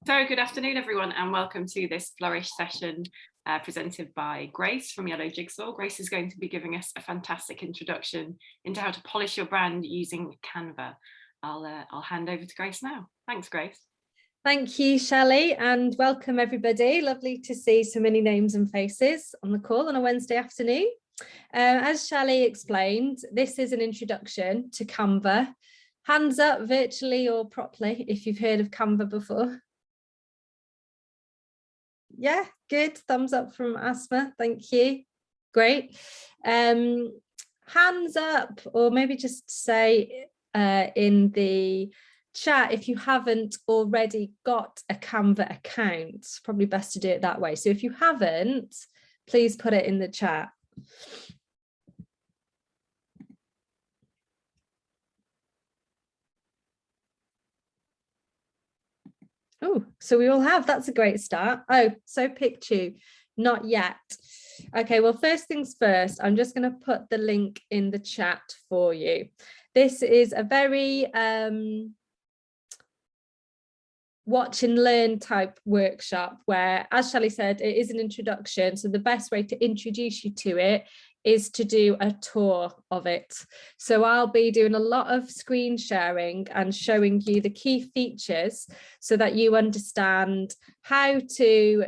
So good afternoon, everyone, and welcome to this Flourish session presented by Grace from Yellow Jigsaw. Grace is going to be giving us a fantastic introduction into how to polish your brand using Canva. I'll hand over to Grace now. Thanks, Grace. Thank you, Shelley, and welcome everybody. Lovely to see so many names and faces on the call on a Wednesday afternoon. As Shelley explained, this is an introduction to Canva. Hands up virtually or properly if you've heard of Canva before. Yeah, good. Thumbs up from Asma. Thank you. Great. Hands up, or maybe just say in the chat if you haven't already got a Canva account. It's probably best to do it that way. So if you haven't, please put it in the chat. Oh, so we all have. That's a great start. Oh, so picked you. Not yet. Okay, well, first things first, I'm just going to put the link in the chat for you. This is a very watch and learn type workshop where, as Shelley said, it is an introduction. So the best way to introduce you to it is to do a tour of it. So I'll be doing a lot of screen sharing and showing you the key features so that you understand how to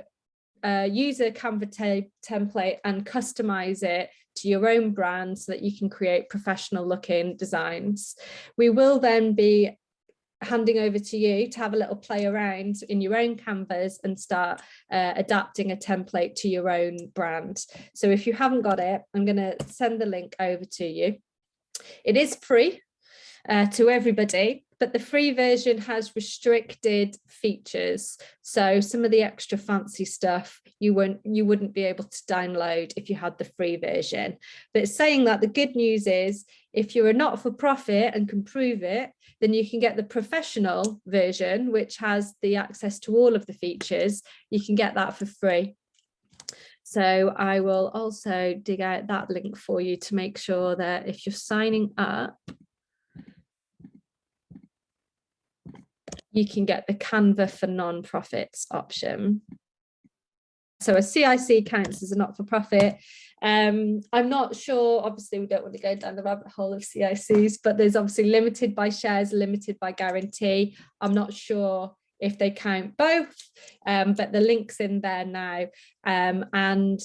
use a Canva template and customize it to your own brand so that you can create professional looking designs. We will then be handing over to you to have a little play around in your own canvas and start adapting a template to your own brand. So if you haven't got it, I'm going to send the link over to you. It is free to everybody, but the free version has restricted features. So some of the extra fancy stuff you wouldn't be able to download if you had the free version. But saying that, the good news is if you're a not-for-profit and can prove it, then you can get the professional version, which has the access to all of the features. You can get that for free. So I will also dig out that link for you to make sure that if you're signing up, you can get the Canva for non-profits option. So a CIC counts as a not-for-profit. I'm not sure, obviously we don't want to go down the rabbit hole of CICs, but there's obviously limited by shares, limited by guarantee. I'm not sure if they count both, but the link's in there now. And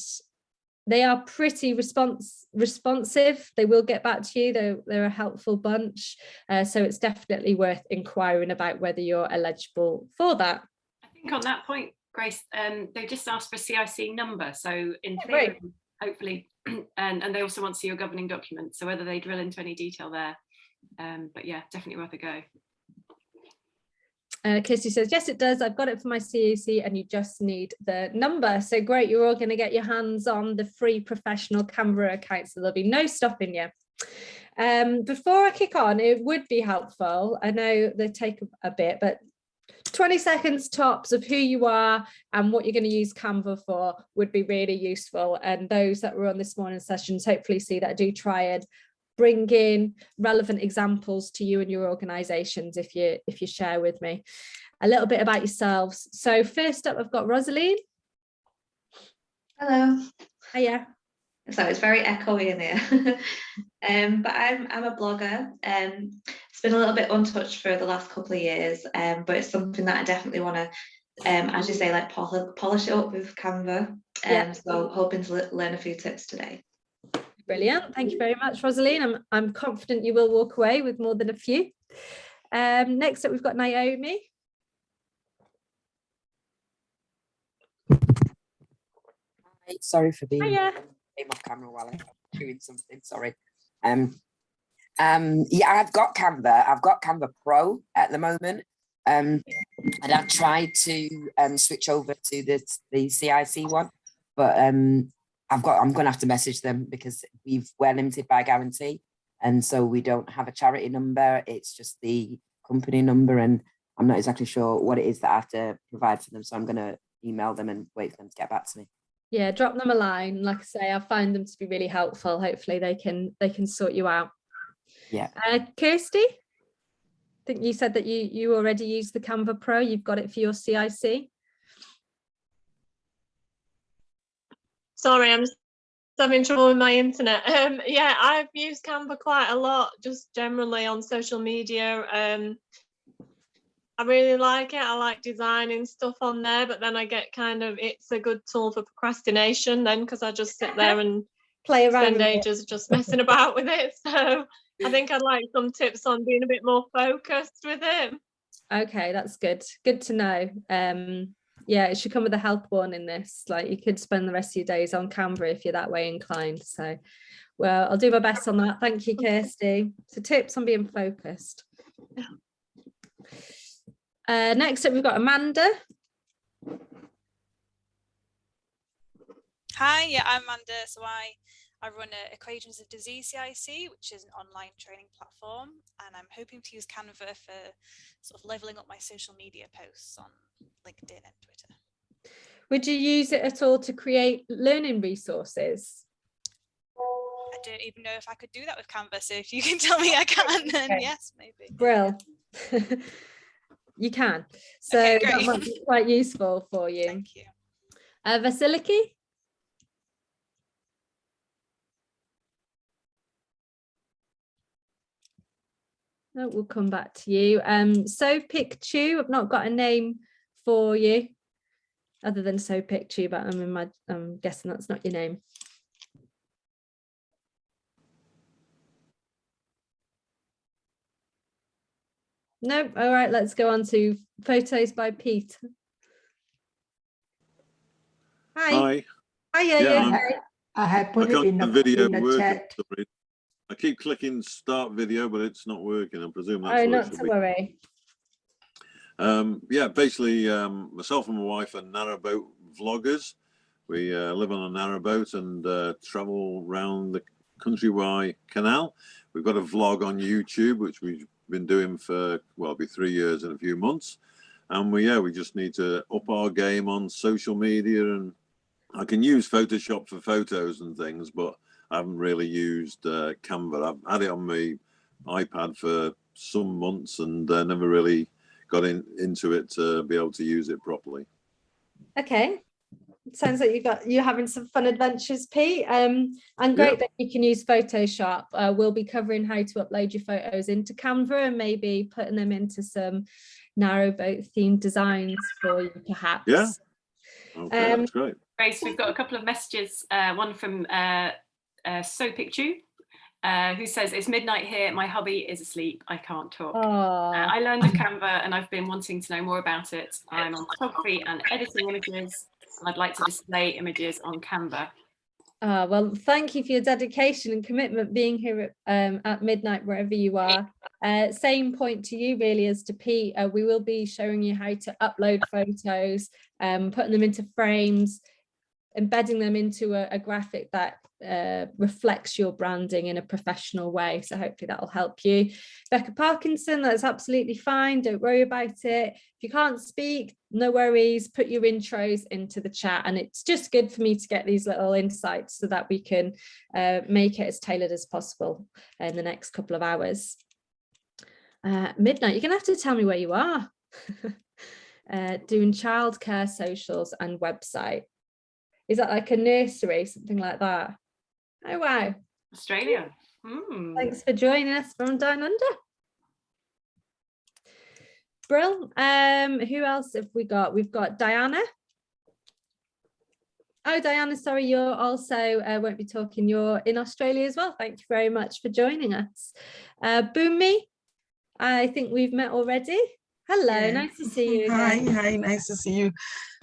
they are pretty responsive. They will get back to you. They're a helpful bunch. So it's definitely worth inquiring about whether you're eligible for that. I think on that point, Grace, they just asked for a CIC number. So in theory, hopefully, and they also want to see your governing document. So whether they drill into any detail there, but yeah, definitely worth a go. Kirsty says, yes, it does. I've got it for my CAC and you just need the number. So great, you're all going to get your hands on the free professional Canva account, so there'll be no stopping you. Before I kick on, it would be helpful, I know they take a bit, but 20 seconds tops of who you are and what you're going to use Canva for would be really useful. And those that were on this morning's sessions hopefully see that I do try and bring in relevant examples to you and your organizations if you share with me a little bit about yourselves. So first up, I've got Rosaline. Hello. Hiya. So it's very echoey in here. But I'm a blogger. It's been a little bit untouched for the last couple of years, but it's something that I definitely want to, as you say, like polish it up with Canva. So hoping to learn a few tips today. Brilliant. Thank you very much, Rosaline. I'm confident you will walk away with more than a few. Next up, we've got Naomi. Sorry for being Hiya. off camera while I'm doing something. Sorry. Yeah, I've got Canva. I've got Canva Pro at the moment. And I've tried to switch over to the CIC one, but I'm going to have to message them because we're limited by guarantee, and so we don't have a charity number. It's just the company number, and I'm not exactly sure what it is that I have to provide for them. So I'm going to email them and wait for them to get back to me. Yeah, drop them a line. Like I say, I find them to be really helpful. Hopefully they can sort you out. Yeah. Kirsty? think you said that you already use the Canva Pro. You've got it for your CIC. Sorry, I'm just having trouble with my internet. Yeah, I've used Canva quite a lot, just generally on social media. I really like it. I like designing stuff on there, but then I get it's a good tool for procrastination then, because I just sit there and Play around spend ages just messing about with it. So I think I'd like some tips on being a bit more focused with it. Okay, that's good. Good to know. Yeah, it should come with a health warning this. Like, you could spend the rest of your days on Canva if you're that way inclined. So, well, I'll do my best on that. Thank you, Kirsty. So tips on being focused. Next up, we've got Amanda. Hi, yeah, I'm Amanda. So I run Equations of Disease CIC, which is an online training platform, and I'm hoping to use Canva for sort of leveling up my social media posts on LinkedIn and Twitter. Would you use it at all to create learning resources? I don't even know if I could do that with Canva, so if you can tell me I can, then okay. Yes, maybe. Brill. You can. So okay, that might be quite useful for you. Thank you. Vasiliki? No, we'll come back to you. So Picchu, I've not got a name for you other than So Picchu, but I'm guessing that's not your name. No, all right, let's go on to Photos by Pete. Hi. Hi, yeah. I have put it in the chat. Sorry. I keep clicking start video, but it's not working. I presume that's not to worry. Yeah, basically, myself and my wife are narrowboat vloggers. We live on a narrowboat and travel around the Countrywide Canal. We've got a vlog on YouTube, which we've been doing for, well, it'll be 3 years and a few months. And we just need to up our game on social media. And I can use Photoshop for photos and things, but I haven't really used Canva. I've had it on my iPad for some months and never really got into it to be able to use it properly. Okay, sounds like you're having some fun adventures, Pete. And great that you can use Photoshop. We'll be covering how to upload your photos into Canva and maybe putting them into some narrowboat themed designs for you, perhaps. Yeah. Okay, that's great. Grace, we've got a couple of messages. One from So Picchu, who says, it's midnight here, my hubby is asleep, I can't talk. I learned of Canva and I've been wanting to know more about it. I'm on photography and editing images, and I'd like to display images on Canva. Well, thank you for your dedication and commitment being here at midnight, wherever you are. Same point to you really as to Pete. We will be showing you how to upload photos, putting them into frames, embedding them into a graphic that reflects your branding in a professional way. So hopefully that will help you. Becca Parkinson, that's absolutely fine. Don't worry about it. If you can't speak, no worries. Put your intros into the chat. And it's just good for me to get these little insights so that we can make it as tailored as possible in the next couple of hours. Midnight, you're going to have to tell me where you are. Doing childcare socials and website. Is that like a nursery, something like that? Oh, wow. Australia. Thanks for joining us from Down Under. Brill. Who else have we got? We've got Diana. Oh, Diana, sorry, you're also, won't be talking, you're in Australia as well. Thank you very much for joining us. Boomy, I think we've met already. Hello, nice to see you again. Hi, nice to see you.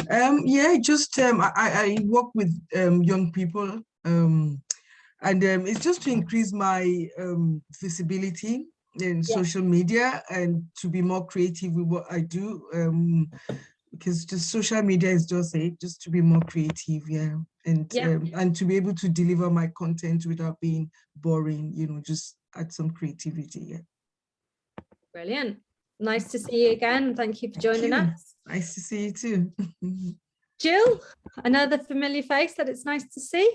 Yeah, just I work with young people, and it's just to increase my visibility in social media and to be more creative with what I do. Because just social media is just to be more creative, and to be able to deliver my content without being boring, just add some creativity. Brilliant. Nice to see you again. Thank you for joining us. Nice to see you too. Jill, another familiar face that it's nice to see.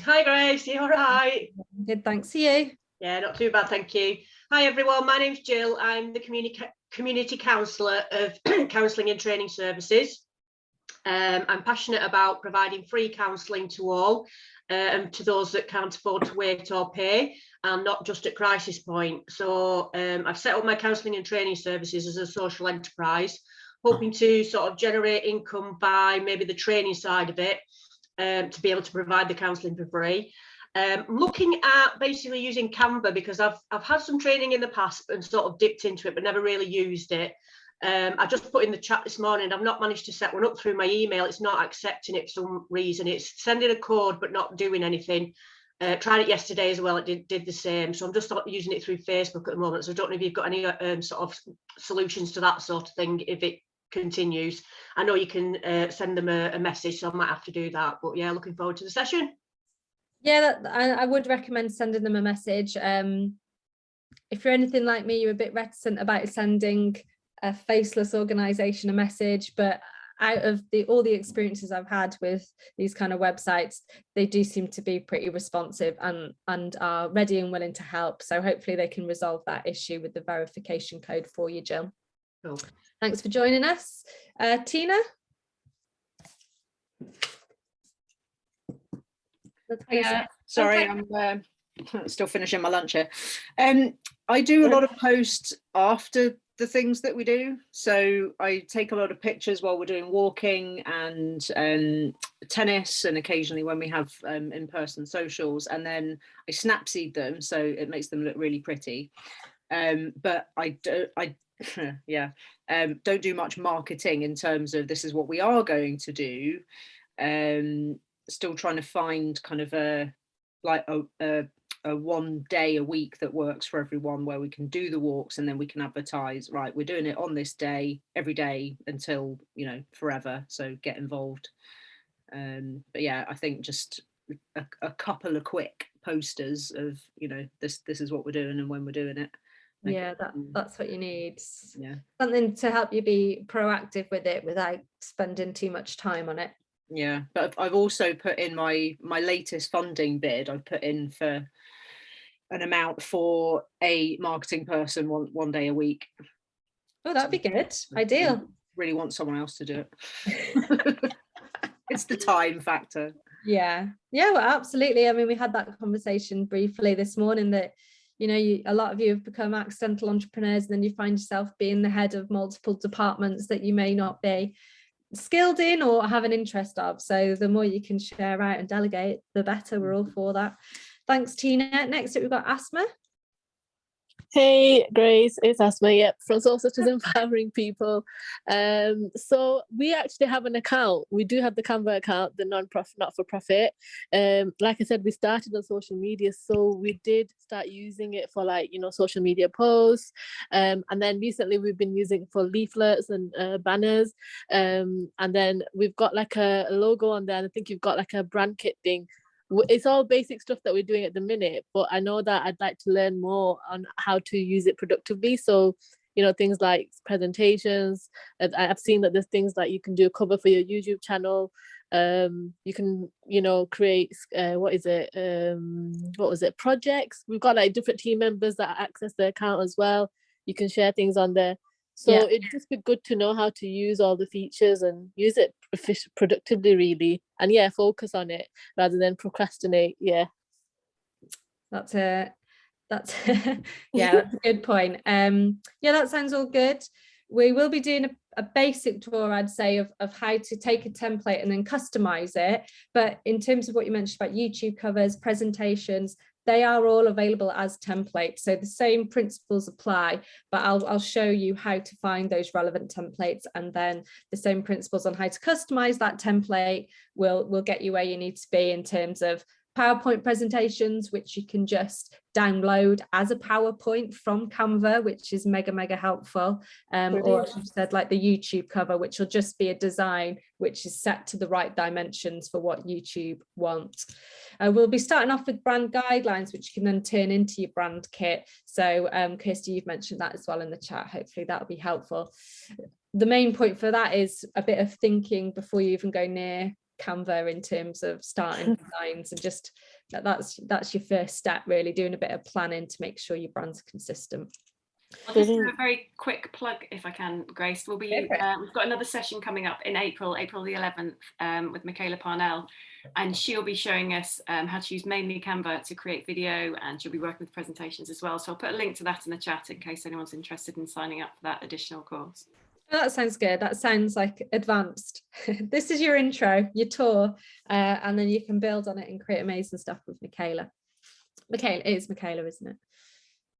Hi Grace, you all right? Good, thanks to you. Yeah, not too bad, thank you. Hi everyone, my name's Jill. I'm the community counsellor of Counselling and Training Services. I'm passionate about providing free counselling to all, and to those that can't afford to wait or pay, and not just at crisis point. So I've set up my Counselling and Training Services as a social enterprise, hoping to sort of generate income by maybe the training side of it, to be able to provide the counselling for free. Looking at basically using Canva, because I've had some training in the past and sort of dipped into it but never really used it. I just put in the chat this morning, I've not managed to set one up through my email. It's not accepting it for some reason. It's sending a code but not doing anything. Tried it yesterday as well, it did the same. So I'm just using it through Facebook at the moment, so I don't know if you've got any sort of solutions to that sort of thing if it continues. I know you can send them a message, so I might have to do that, but yeah, looking forward to the session. Yeah, I would recommend sending them a message. If you're anything like me, you're a bit reticent about sending a faceless organisation a message, but out of all the experiences I've had with these kind of websites, they do seem to be pretty responsive and are ready and willing to help. So hopefully they can resolve that issue with the verification code for you, Jill. Cool. Thanks for joining us. Tina? Yeah, sorry, I'm still finishing my lunch here. I do a lot of posts after the things that we do. So I take a lot of pictures while we're doing walking and tennis, and occasionally when we have in-person socials, and then I snapseed them so it makes them look really pretty. But I don't do much marketing in terms of this is what we are going to do. Still trying to find kind of a 1 day a week that works for everyone, where we can do the walks and then we can advertise, right, we're doing it on this day every day until, you know, forever, so get involved. But yeah, I think just a couple of quick posters of, you know, this is what we're doing and when we're doing it. Yeah, that's what you need. Yeah, something to help you be proactive with it without spending too much time on it. Yeah, but I've also put in my latest funding bid, I've put in for an amount for a marketing person one day a week. Oh, that'd be good. Ideal. Really want someone else to do it. It's the time factor. Yeah, well, absolutely. I mean, we had that conversation briefly this morning that, you know, a lot of you have become accidental entrepreneurs, and then you find yourself being the head of multiple departments that you may not be skilled in or have an interest of. So the more you can share out and delegate, the better. We're all for that. Thanks, Tina. Next up, we've got Asma. Hey Grace, it's Asma, yep, from Source Such as Empowering People. So we actually have an account. We do have the Canva account, the non-profit, not-for-profit. Like I said, we started on social media, so we did start using it for, like, you know, social media posts. And then recently we've been using it for leaflets and banners. And then we've got like a logo on there, and I think you've got like a brand kit thing. It's all basic stuff that we're doing at the minute, but I know that I'd like to learn more on how to use it productively. So, you know, things like presentations. I've seen that there's things like you can do a cover for your YouTube channel. You can, you know, create projects. We've got like different team members that access the account as well. You can share things on there. So yeah, it'd just be good to know how to use all the features and use it productively, really. And yeah, focus on it rather than procrastinate. Yeah. That's yeah, that's a good point. Yeah, that sounds all good. We will be doing a basic tour, I'd say, of how to take a template and then customize it. But in terms of what you mentioned about YouTube covers, presentations, they are all available as templates. So the same principles apply, but I'll show you how to find those relevant templates, and then the same principles on how to customize that template will get you where you need to be in terms of PowerPoint presentations, which you can just download as a PowerPoint from Canva, which is mega helpful. Or as you said, like the YouTube cover, which will just be a design which is set to the right dimensions for what YouTube wants. We'll be starting off with brand guidelines, which you can then turn into your brand kit. So Kirsty, you've mentioned that as well in the chat. Hopefully that'll be helpful. The main point for that is a bit of thinking before you even go near Canva in terms of starting designs, and just that's your first step, really, doing a bit of planning to make sure your brand's consistent. I'll just do a very quick plug, if I can, Grace. We've got another session coming up in April the 11th, with Michaela Parnell, and she'll be showing us how to use mainly Canva to create video, and she'll be working with presentations as well. So I'll put a link to that in the chat in case anyone's interested in signing up for that additional course. Oh, that sounds good. That sounds like advanced. This is your intro, your tour, and then you can build on it and create amazing stuff with Michaela. It is Michaela, isn't it?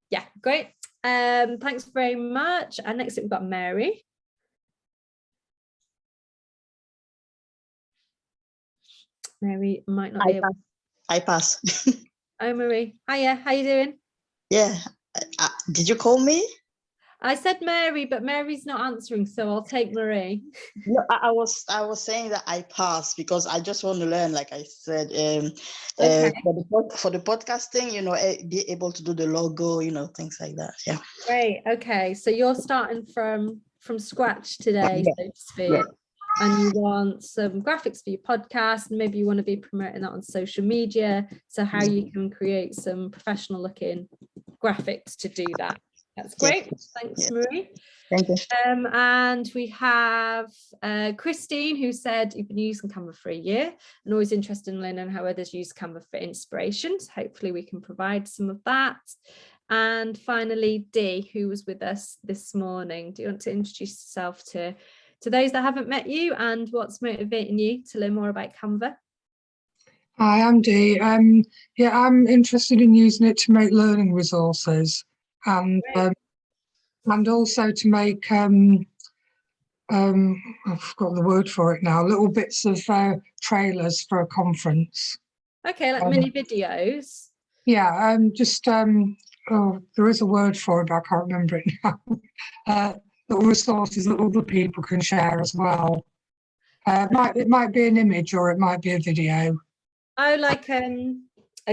Yeah, great. Thanks very much. And next up, we've got Mary. Mary might not be able. I pass. Oh, Marie. Hiya, how you doing? Yeah. Did you call me? I said Mary, but Mary's not answering, so I'll take Marie. No, I was saying that I pass because I just want to learn, like I said, Okay. for the podcasting, be able to do the logo, things like that. Yeah. Great. Okay. So you're starting from scratch today, Yeah. so to speak. Yeah. And you want some graphics for your podcast, and maybe you want to be promoting that on social media. So how you can create some professional looking graphics to do that. That's great. Thanks, Marie. Thank you. And we have Christine, who said you've been using Canva for a year and always interested in learning how others use Canva for inspiration. So hopefully we can provide some of that. And finally, Dee, who was with us this morning. Do you want to introduce yourself to those that haven't met you, and what's motivating you to learn more about Canva? Hi, I'm Dee. I'm interested in using it to make learning resources, and also to make I've got the word for it now, little bits of trailers for a conference. Okay, like mini videos. Yeah, there is a word for it, but I can't remember it now. Little resources that other people can share as well. It might be an image, or it might be a video. Oh, like a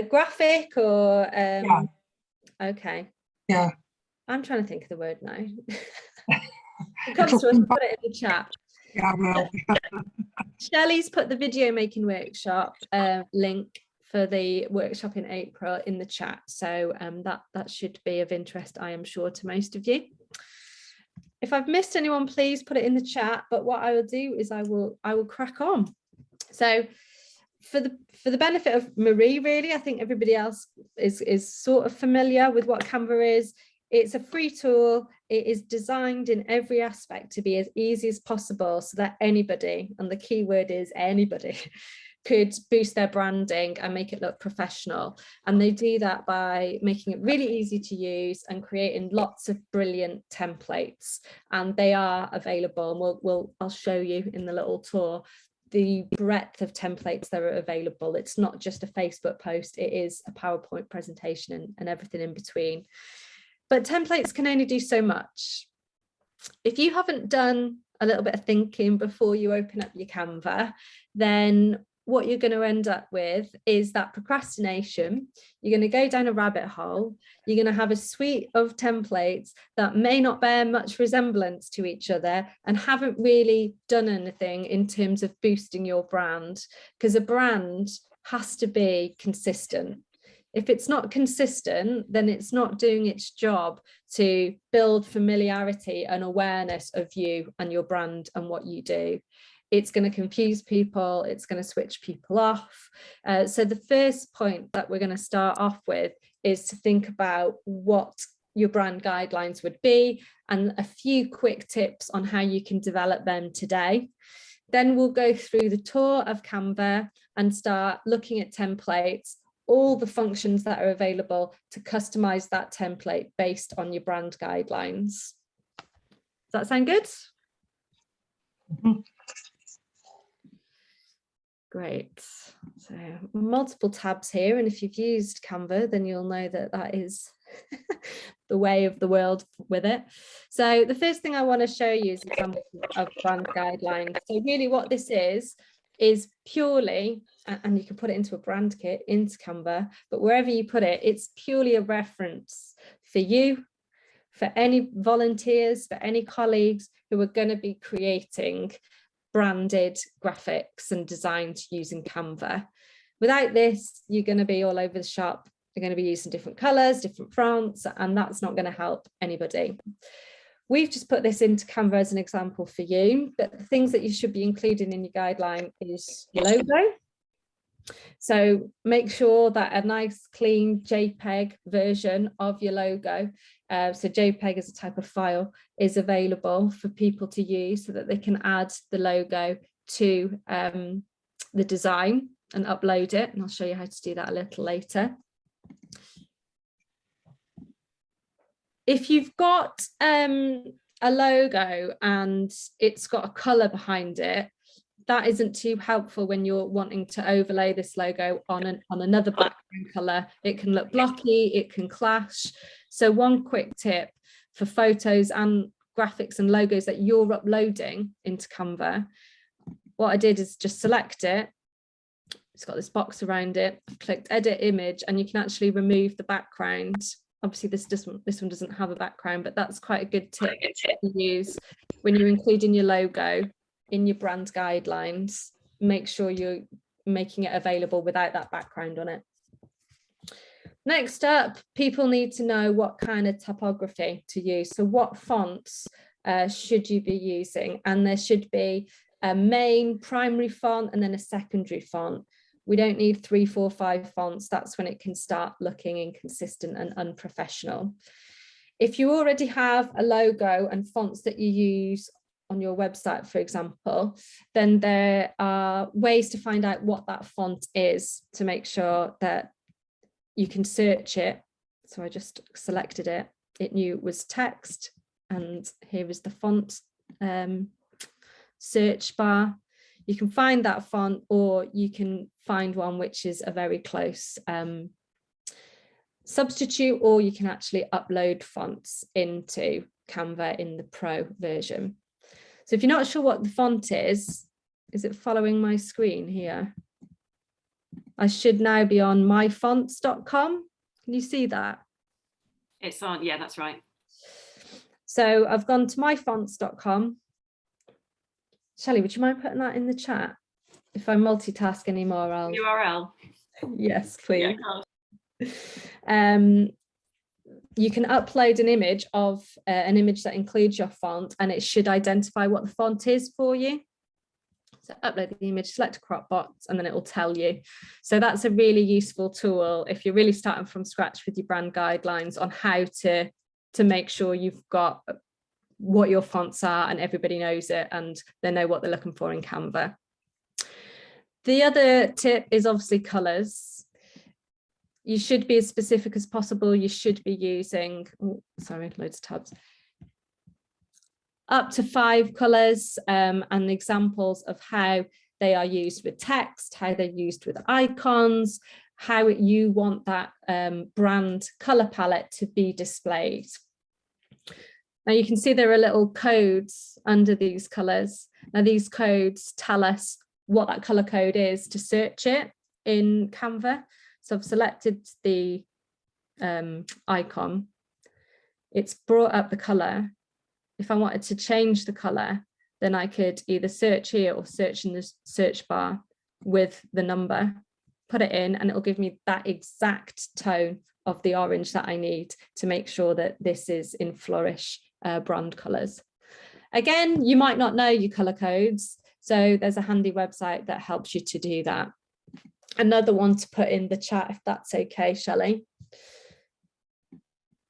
graphic, or Yeah. Okay. Yeah. I'm trying to think of the word now. It comes to us, put it in the chat. Yeah, I will. Shelley's put the video making workshop link for the workshop in April in the chat, so that should be of interest, I am sure, to most of you. If I've missed anyone, please put it in the chat, but what I will do is I will crack on. So for the benefit of Marie, really, I think everybody else is sort of familiar with what Canva is. It's a free tool. It is designed in every aspect to be as easy as possible so that anybody, and the key word is anybody, could boost their branding and make it look professional. And they do that by making it really easy to use and creating lots of brilliant templates. And they are available, and I'll show you in the little tour the breadth of templates that are available. It's not just a Facebook post, it is a PowerPoint presentation and everything in between. But templates can only do so much. If you haven't done a little bit of thinking before you open up your Canva, then what you're going to end up with is that procrastination. You're going to go down a rabbit hole. You're going to have a suite of templates that may not bear much resemblance to each other and haven't really done anything in terms of boosting your brand, because a brand has to be consistent. If it's not consistent, then it's not doing its job to build familiarity and awareness of you and your brand and what you do. It's going to confuse people, it's going to switch people off. So the first point that we're going to start off with is to think about what your brand guidelines would be and a few quick tips on how you can develop them today. Then we'll go through the tour of Canva and start looking at templates, all the functions that are available to customize that template based on your brand guidelines. Does that sound good? Mm-hmm. Great. So multiple tabs here, and if you've used Canva, then you'll know that that is the way of the world with it. So the first thing I want to show you is an example of brand guidelines. So really what this is purely, and you can put it into a brand kit into Canva, but wherever you put it, it's purely a reference for you, for any volunteers, for any colleagues who are going to be creating branded graphics and designs using Canva. Without this, you're going to be all over the shop. You're going to be using different colors, different fonts, and that's not going to help anybody. We've just put this into Canva as an example for you, but the things that you should be including in your guideline is your logo. So make sure that a nice clean JPEG version of your logo, so JPEG as a type of file, is available for people to use so that they can add the logo to the design and upload it. And I'll show you how to do that a little later. If you've got a logo and it's got a color behind it, that isn't too helpful when you're wanting to overlay this logo on another background color. It can look blocky, it can clash. So one quick tip for photos and graphics and logos that you're uploading into Canva, what I did is just select it. It's got this box around it. I've clicked edit image, and you can actually remove the background. Obviously this one doesn't have a background, but that's quite a good tip to use when you're including your logo in your brand guidelines. Make sure you're making it available without that background on it. Next up, people need to know what kind of typography to use. So what fonts should you be using? And there should be a main primary font and then a secondary font. We don't need 3, 4, 5 fonts. That's when it can start looking inconsistent and unprofessional. If you already have a logo and fonts that you use on your website, for example, then there are ways to find out what that font is to make sure that you can search it. So I just selected it. It knew it was text, and here is the font search bar. You can find that font, or you can find one which is a very close substitute, or you can actually upload fonts into Canva in the Pro version. So if you're not sure what the font is it following my screen here? I should now be on myfonts.com. Can you see that? It's on, yeah, that's right. So I've gone to myfonts.com. Shelley, would you mind putting that in the chat? If I multitask anymore, I'll... URL. Yes, please. Yeah, you can upload an image of an image that includes your font, and it should identify what the font is for you. So upload the image, select a crop box, and then it will tell you. So that's a really useful tool if you're really starting from scratch with your brand guidelines on how to make sure you've got what your fonts are and everybody knows it and they know what they're looking for in Canva. The other tip is obviously colours. You should be as specific as possible. You should be using, loads of tabs, up to 5 colours and examples of how they are used with text, how they're used with icons, how you want that brand colour palette to be displayed. Now you can see there are little codes under these colours. Now these codes tell us what that colour code is to search it in Canva. So I've selected the icon. It's brought up the colour. If I wanted to change the colour, then I could either search here or search in the search bar with the number, put it in, and it'll give me that exact tone of the orange that I need to make sure that this is in Flourish brand colours. Again, you might not know your colour codes, so there's a handy website that helps you to do that. Another one to put in the chat, if that's okay, Shelley.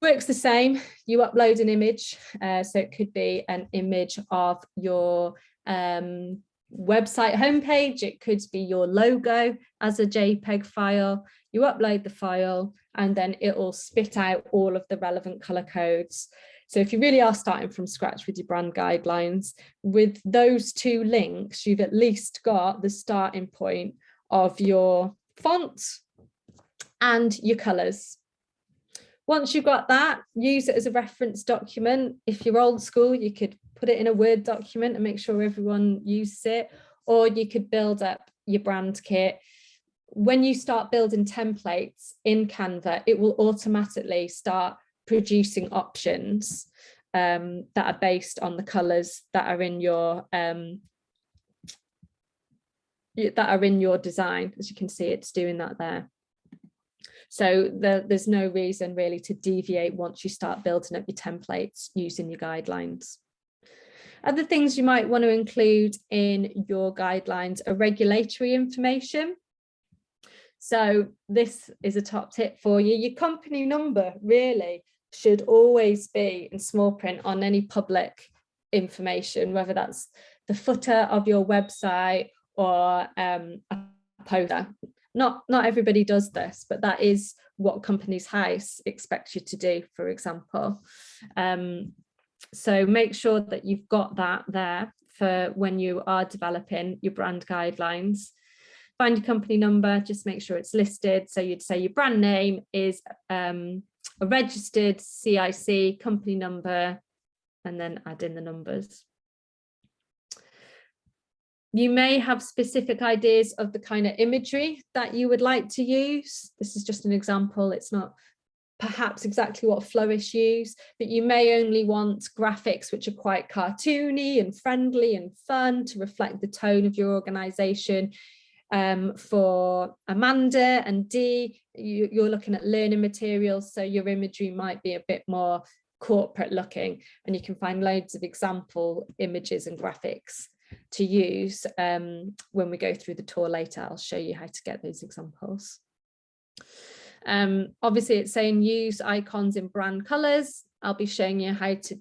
Works the same. You upload an image, so it could be an image of your website homepage. It could be your logo as a JPEG file. You upload the file, and then it will spit out all of the relevant color codes. So if you really are starting from scratch with your brand guidelines, with those 2 links, you've at least got the starting point of your font and your colors. Once you've got that, use it as a reference document. If you're old school, you could put it in a Word document and make sure everyone uses it, or you could build up your brand kit. When you start building templates in Canva, it will automatically start producing options that are based on the colors that are in your that are in your design. As you can see, it's doing that there. So there's no reason really to deviate once you start building up your templates using your guidelines. Other things you might want to include in your guidelines are regulatory information. So this is a top tip for you. Your company number really should always be in small print on any public information, whether that's the footer of your website or a poster. Not everybody does this, but that is what Companies House expects you to do, for example. So make sure that you've got that there for when you are developing your brand guidelines. Find your company number, just make sure it's listed. So you'd say your brand name is a registered CIC company number, and then add in the numbers. You may have specific ideas of the kind of imagery that you would like to use. This is just an example. It's not perhaps exactly what Flourish use, but you may only want graphics which are quite cartoony and friendly and fun to reflect the tone of your organization. For Amanda and Dee, you're looking at learning materials, so your imagery might be a bit more corporate looking, and you can find loads of example images and graphics to use. When we go through the tour later, I'll show you how to get those examples. Obviously it's saying use icons in brand colors. I'll be showing you how to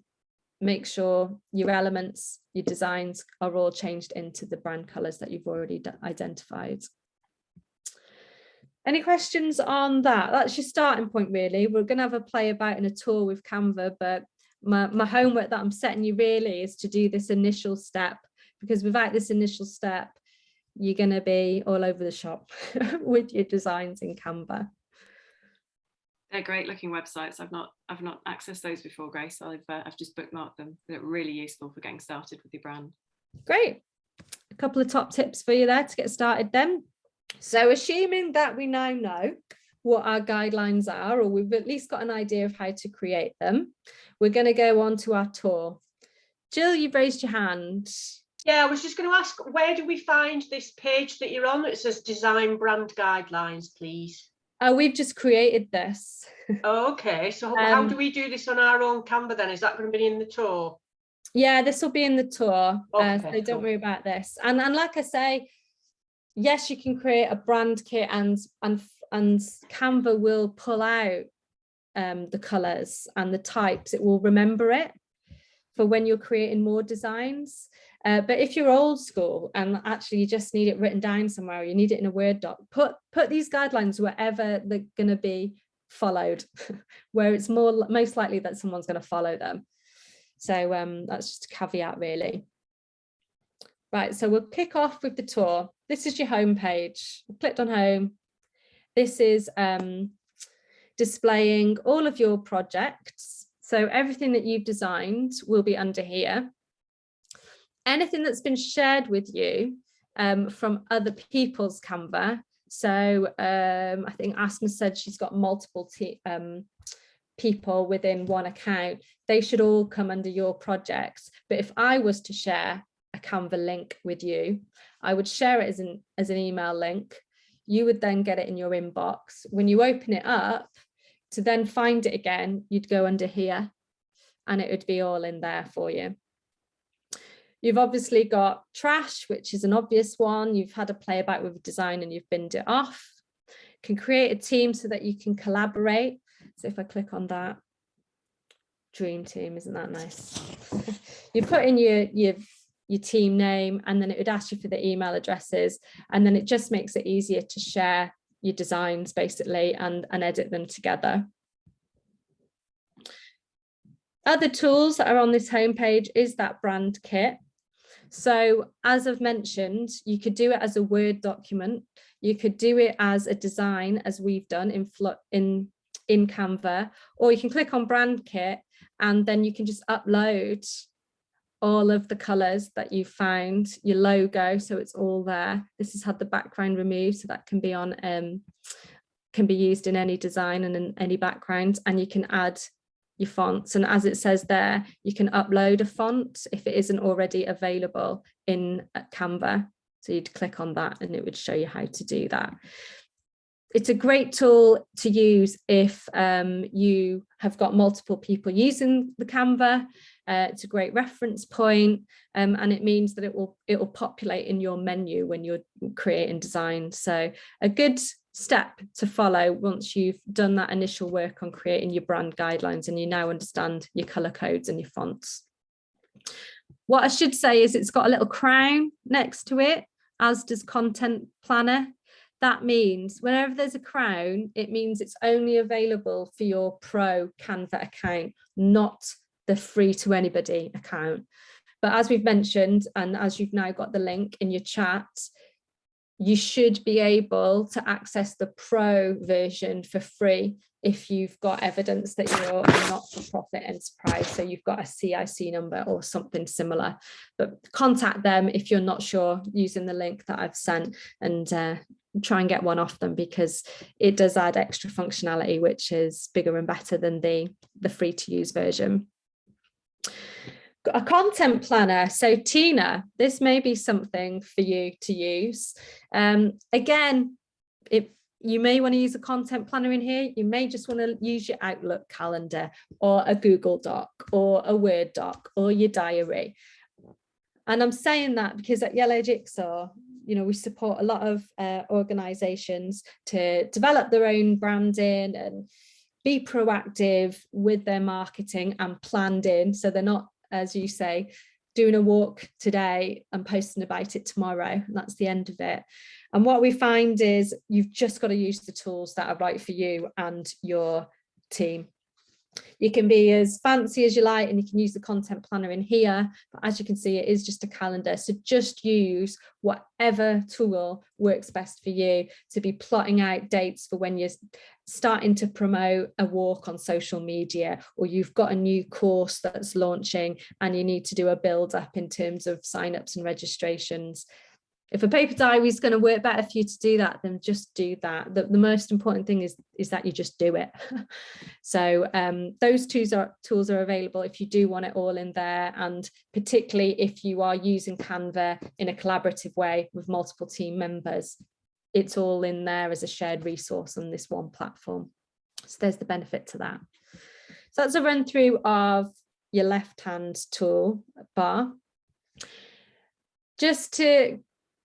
make sure your elements, your designs are all changed into the brand colors that you've already identified. Any questions on that? That's your starting point really. We're going to have a play about in a tour with Canva, but my homework that I'm setting you really is to do this initial step, because without this initial step, you're going to be all over the shop with your designs in Canva. They're great looking websites. I've not accessed those before, Grace. I've just bookmarked them. They're really useful for getting started with your brand. Great. A couple of top tips for you there to get started then. So assuming that we now know what our guidelines are, or we've at least got an idea of how to create them, we're going to go on to our tour. Jill, you've raised your hand. Yeah, I was just going to ask, where do we find this page that you're on that says design brand guidelines, please? Oh, we've just created this. Oh, okay, so how do we do this on our own Canva then? Is that going to be in the tour? Yeah, this will be in the tour. Okay, so don't worry about this. And like I say, yes, you can create a brand kit, and Canva will pull out the colors and the types. It will remember it for when you're creating more designs. But if you're old school and actually you just need it written down somewhere, or you need it in a Word doc, put these guidelines wherever they're going to be followed, where it's most likely that someone's going to follow them. So that's just a caveat really. Right, so we'll kick off with the tour. This is your home page. I've clicked on home. This is displaying all of your projects. So everything that you've designed will be under here. Anything that's been shared with you from other people's Canva. So I think Asma said she's got multiple people within one account. They should all come under your projects. But if I was to share a Canva link with you, I would share it as an email link. You would then get it in your inbox. When you open it up, to then find it again, you'd go under here and it would be all in there for you. You've obviously got trash, which is an obvious one. You've had a play about with a design and you've binned it off. You can create a team so that you can collaborate. So if I click on that, dream team, isn't that nice? You put in your team name, and then it would ask you for the email addresses, and then it just makes it easier to share your designs basically and edit them together. Other tools that are on this homepage is that brand kit. So as I've mentioned, you could do it as a Word document. You could do it as a design, as we've done in Canva, or you can click on brand kit and then you can just upload all of the colors that you found, your logo, so it's all there. This has had the background removed, so that can be on can be used in any design and in any background, and you can add your fonts, and as it says there, you can upload a font if it isn't already available in Canva. So you'd click on that and it would show you how to do that. It's a great tool to use if you have got multiple people using the Canva. It's a great reference point, and it means that it will populate in your menu when you're creating design. So a good step to follow once you've done that initial work on creating your brand guidelines and you now understand your color codes and your fonts. What I should say is it's got a little crown next to it, as does Content Planner. That means whenever there's a crown, it means it's only available for your pro Canva account, not the free to anybody account. But as we've mentioned, and as you've now got the link in your chat, you should be able to access the pro version for free if you've got evidence that you're a not-for-profit enterprise, so you've got a CIC number or something similar. But contact them if you're not sure using the link that I've sent, and try and get one off them, because it does add extra functionality which is bigger and better than the free to use version. A content planner. So Tina, this may be something for you to use. Again, you may want to use a content planner in here. You may just want to use your Outlook calendar or a Google Doc or a Word doc or your diary. And I'm saying that because at Yellow Jigsaw, we support a lot of organizations to develop their own branding and be proactive with their marketing and planned in. So they're not, as you say, doing a walk today and posting about it tomorrow, and that's the end of it. And what we find is you've just got to use the tools that are right for you and your team. You can be as fancy as you like, and you can use the content planner in here, but as you can see, it is just a calendar. So just use whatever tool works best for you to be plotting out dates for when you're starting to promote a walk on social media, or you've got a new course that's launching and you need to do a build up in terms of signups and registrations. If a paper diary is going to work better for you to do that, then just do that. The most important thing is that you just do it. So those tools are available if you do want it all in there, and particularly if you are using Canva in a collaborative way with multiple team members, it's all in there as a shared resource on this one platform. So there's the benefit to that. So that's a run through of your left-hand tool bar. Just to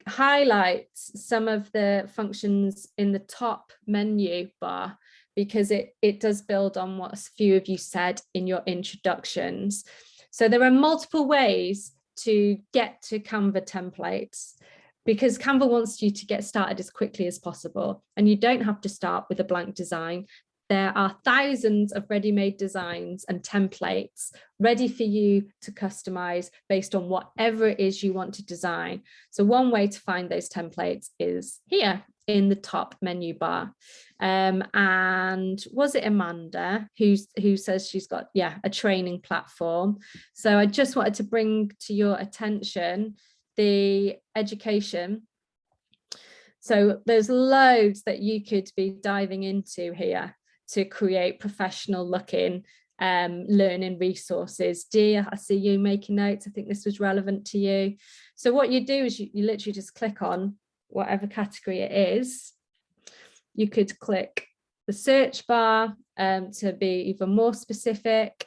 highlight some of the functions in the top menu bar, because it does build on what a few of you said in your introductions. So there are multiple ways to get to Canva templates, because Canva wants you to get started as quickly as possible, and you don't have to start with a blank design. There are thousands of ready-made designs and templates ready for you to customize based on whatever it is you want to design. So one way to find those templates is here in the top menu bar. And was it Amanda who says she's got, a training platform? So I just wanted to bring to your attention the education. So there's loads that you could be diving into here to create professional looking learning resources. Dear, I see you making notes. I think this was relevant to you. So what you do is you literally just click on whatever category it is. You could click the search bar to be even more specific.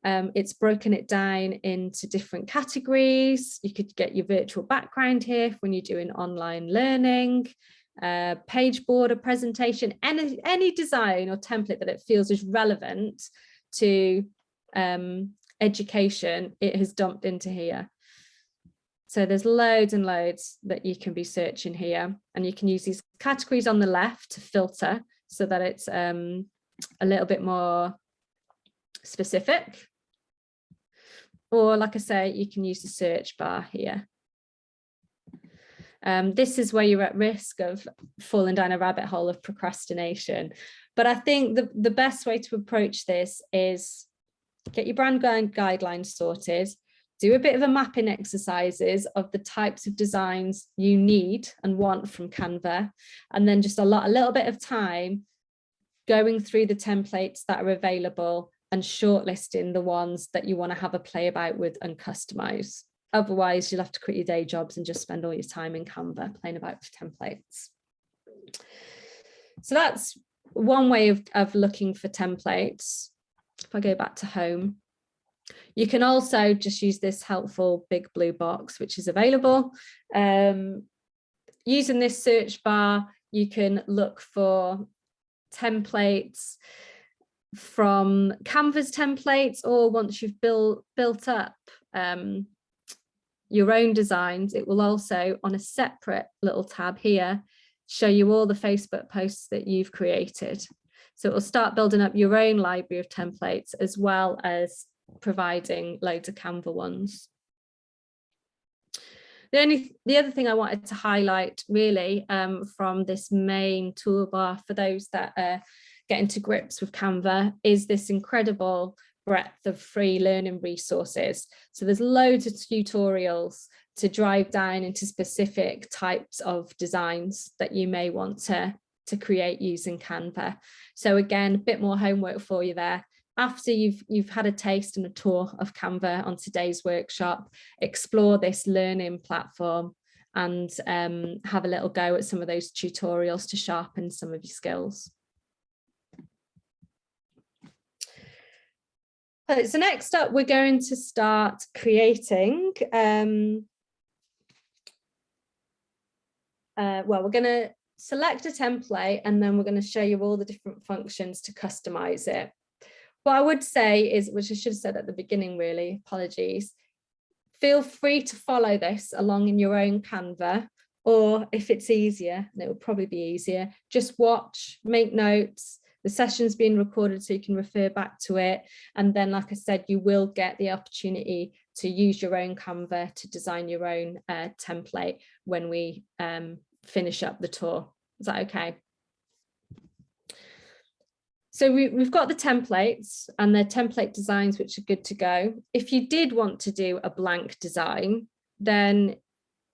It's broken it down into different categories. You could get your virtual background here when you're doing online learning. Page board or presentation, any design or template that it feels is relevant to education, it has dumped into here. So there's loads and loads that you can be searching here, and you can use these categories on the left to filter so that it's a little bit more specific. Or like I say, you can use the search bar here. This is where you're at risk of falling down a rabbit hole of procrastination. But I think the best way to approach this is get your brand guidelines sorted, do a bit of a mapping exercises of the types of designs you need and want from Canva, and then just a little bit of time going through the templates that are available and shortlisting the ones that you want to have a play about with and customize. Otherwise, you'll have to quit your day jobs and just spend all your time in Canva playing about with templates. So that's one way of looking for templates. If I go back to home, you can also just use this helpful big blue box, which is available. Using this search bar, you can look for templates from Canva's templates, or once you've built up your own designs, it will also, on a separate little tab here, show you all the Facebook posts that you've created. So it will start building up your own library of templates, as well as providing loads of Canva ones. The other thing I wanted to highlight really from this main toolbar for those that are getting to grips with Canva is this incredible breadth of free learning resources. So there's loads of tutorials to drive down into specific types of designs that you may want to create using Canva. So again, a bit more homework for you there. After you've had a taste and a tour of Canva on today's workshop, explore this learning platform and have a little go at some of those tutorials to sharpen some of your skills. So next up, we're going to start creating, well, we're going to select a template and then we're going to show you all the different functions to customize it. What I would say is, which I should have said at the beginning, really, apologies, feel free to follow this along in your own Canva, or if it's easier, and it will probably be easier, just watch, make notes. The session's being recorded so you can refer back to it. And then, like I said, you will get the opportunity to use your own Canva to design your own template when we finish up the tour. Is that okay? So we've got the templates and the template designs, which are good to go. If you did want to do a blank design, then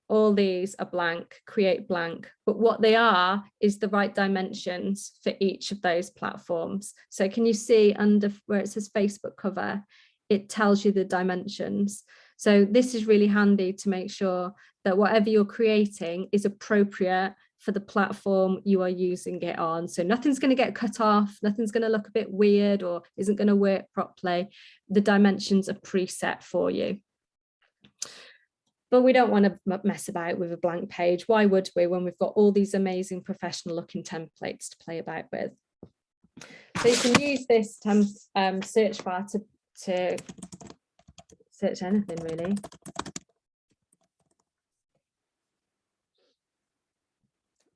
all these are blank, create blank. But what they are is the right dimensions for each of those platforms. So can you see under where it says Facebook cover, it tells you the dimensions. So this is really handy to make sure that whatever you're creating is appropriate for the platform you are using it on. So nothing's going to get cut off, nothing's going to look a bit weird or isn't going to work properly. The dimensions are preset for you. But we don't want to mess about with a blank page. Why would we, when we've got all these amazing professional looking templates to play about with? So you can use this search bar to search anything really.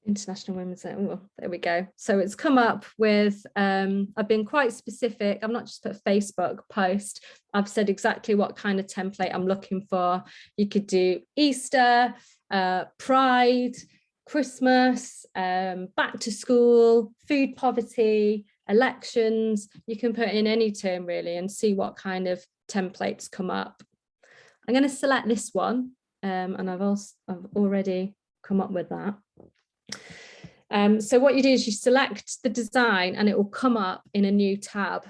International Women's Day. Oh, there we go. So it's come up with, I've been quite specific. I've not just put Facebook post. I've said exactly what kind of template I'm looking for. You could do Easter, Pride, Christmas, back to school, food poverty, elections. You can put in any term really and see what kind of templates come up. I'm going to select this one, and I've already come up with that. So what you do is you select the design and it will come up in a new tab,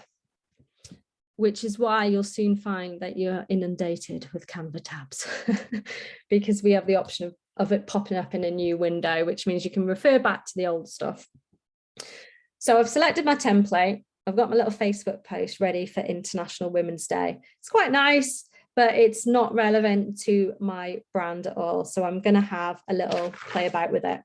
which is why you'll soon find that you're inundated with Canva tabs because we have the option of it popping up in a new window, which means you can refer back to the old stuff. So I've selected my template. I've got my little Facebook post ready for International Women's Day. It's quite nice, but it's not relevant to my brand at all. So I'm going to have a little play about with it.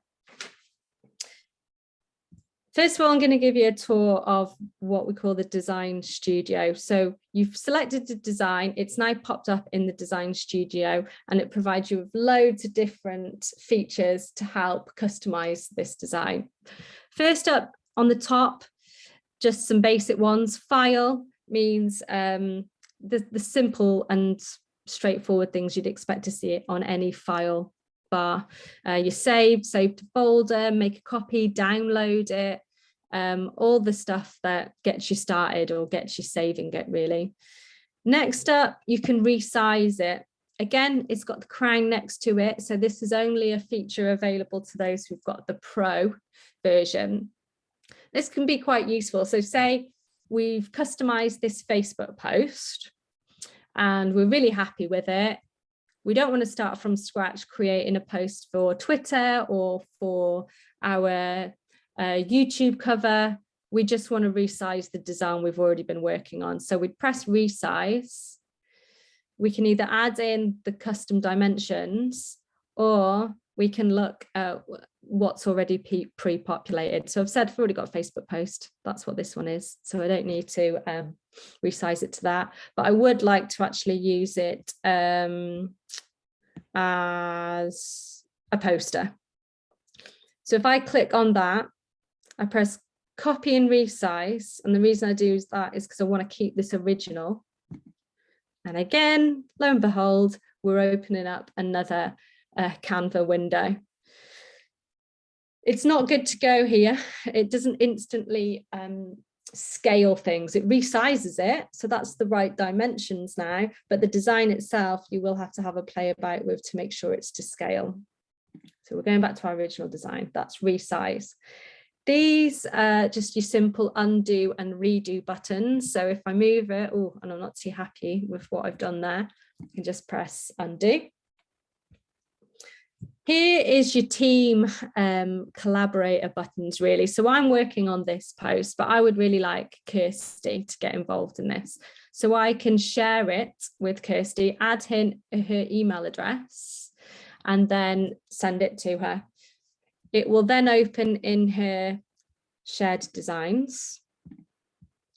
First of all, I'm going to give you a tour of what we call the design studio. So you've selected the design, it's now popped up in the design studio and it provides you with loads of different features to help customize this design. First up on the top, just some basic ones. File means the simple and straightforward things you'd expect to see on any file bar. You save to folder, make a copy, download it, all the stuff that gets you started or gets you saving it really. Next up, you can resize it. Again, it's got the crown next to it. So this is only a feature available to those who've got the Pro version. This can be quite useful. So say we've customized this Facebook post and we're really happy with it. We don't want to start from scratch creating a post for Twitter or for our YouTube cover. We just want to resize the design we've already been working on. So we'd press resize. We can either add in the custom dimensions, or we can look at what's already pre-populated. So I've said I've already got a Facebook post. That's what this one is. So I don't need to resize it to that. But I would like to actually use it as a poster. So if I click on that, I press copy and resize. And the reason I do that is because I want to keep this original. And again, lo and behold, we're opening up another Canva window. It's not good to go here. It doesn't instantly scale things. It resizes it. So that's the right dimensions now. But the design itself, you will have to have a play about with to make sure it's to scale. So we're going back to our original design. That's resize. These are just your simple undo and redo buttons. So if I move it, oh, and I'm not too happy with what I've done there, I can just press undo. Here is your team collaborator buttons, really. So I'm working on this post, but I would really like Kirsty to get involved in this. So I can share it with Kirsty, add her email address, and then send it to her. It will then open in her shared designs,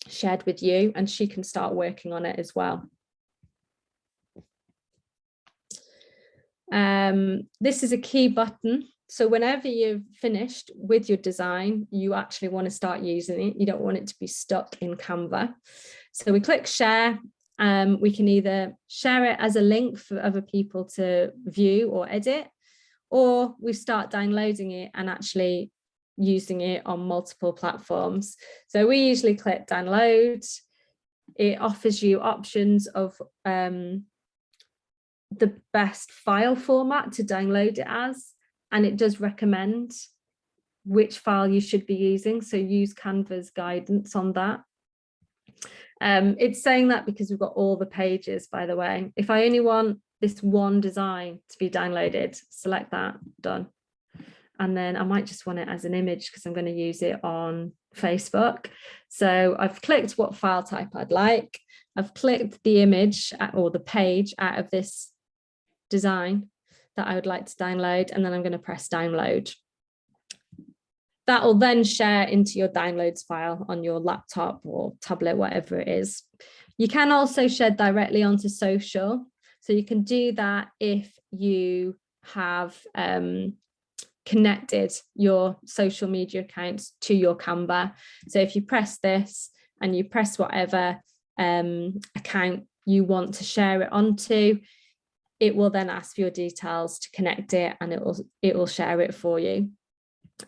shared with you, and she can start working on it as well. This is a key button. So whenever you've finished with your design, you actually want to start using it. You don't want it to be stuck in Canva. So we click share. We can either share it as a link for other people to view or edit, or we start downloading it and actually using it on multiple platforms. So we usually click download. It offers you options of the best file format to download it as, and it does recommend which file you should be using. So use Canva's guidance on that. It's saying that because we've got all the pages, by the way. If I only want this one design to be downloaded, select that, done. And then I might just want it as an image because I'm going to use it on Facebook. So I've clicked what file type I'd like. I've clicked the image or the page out of this design that I would like to download, and then I'm going to press download. That will then share into your downloads file on your laptop or tablet, whatever it is. You can also share directly onto social. So you can do that if you have connected your social media accounts to your Canva. So if you press this and you press whatever account you want to share it onto, it will then ask for your details to connect it, and it will share it for you.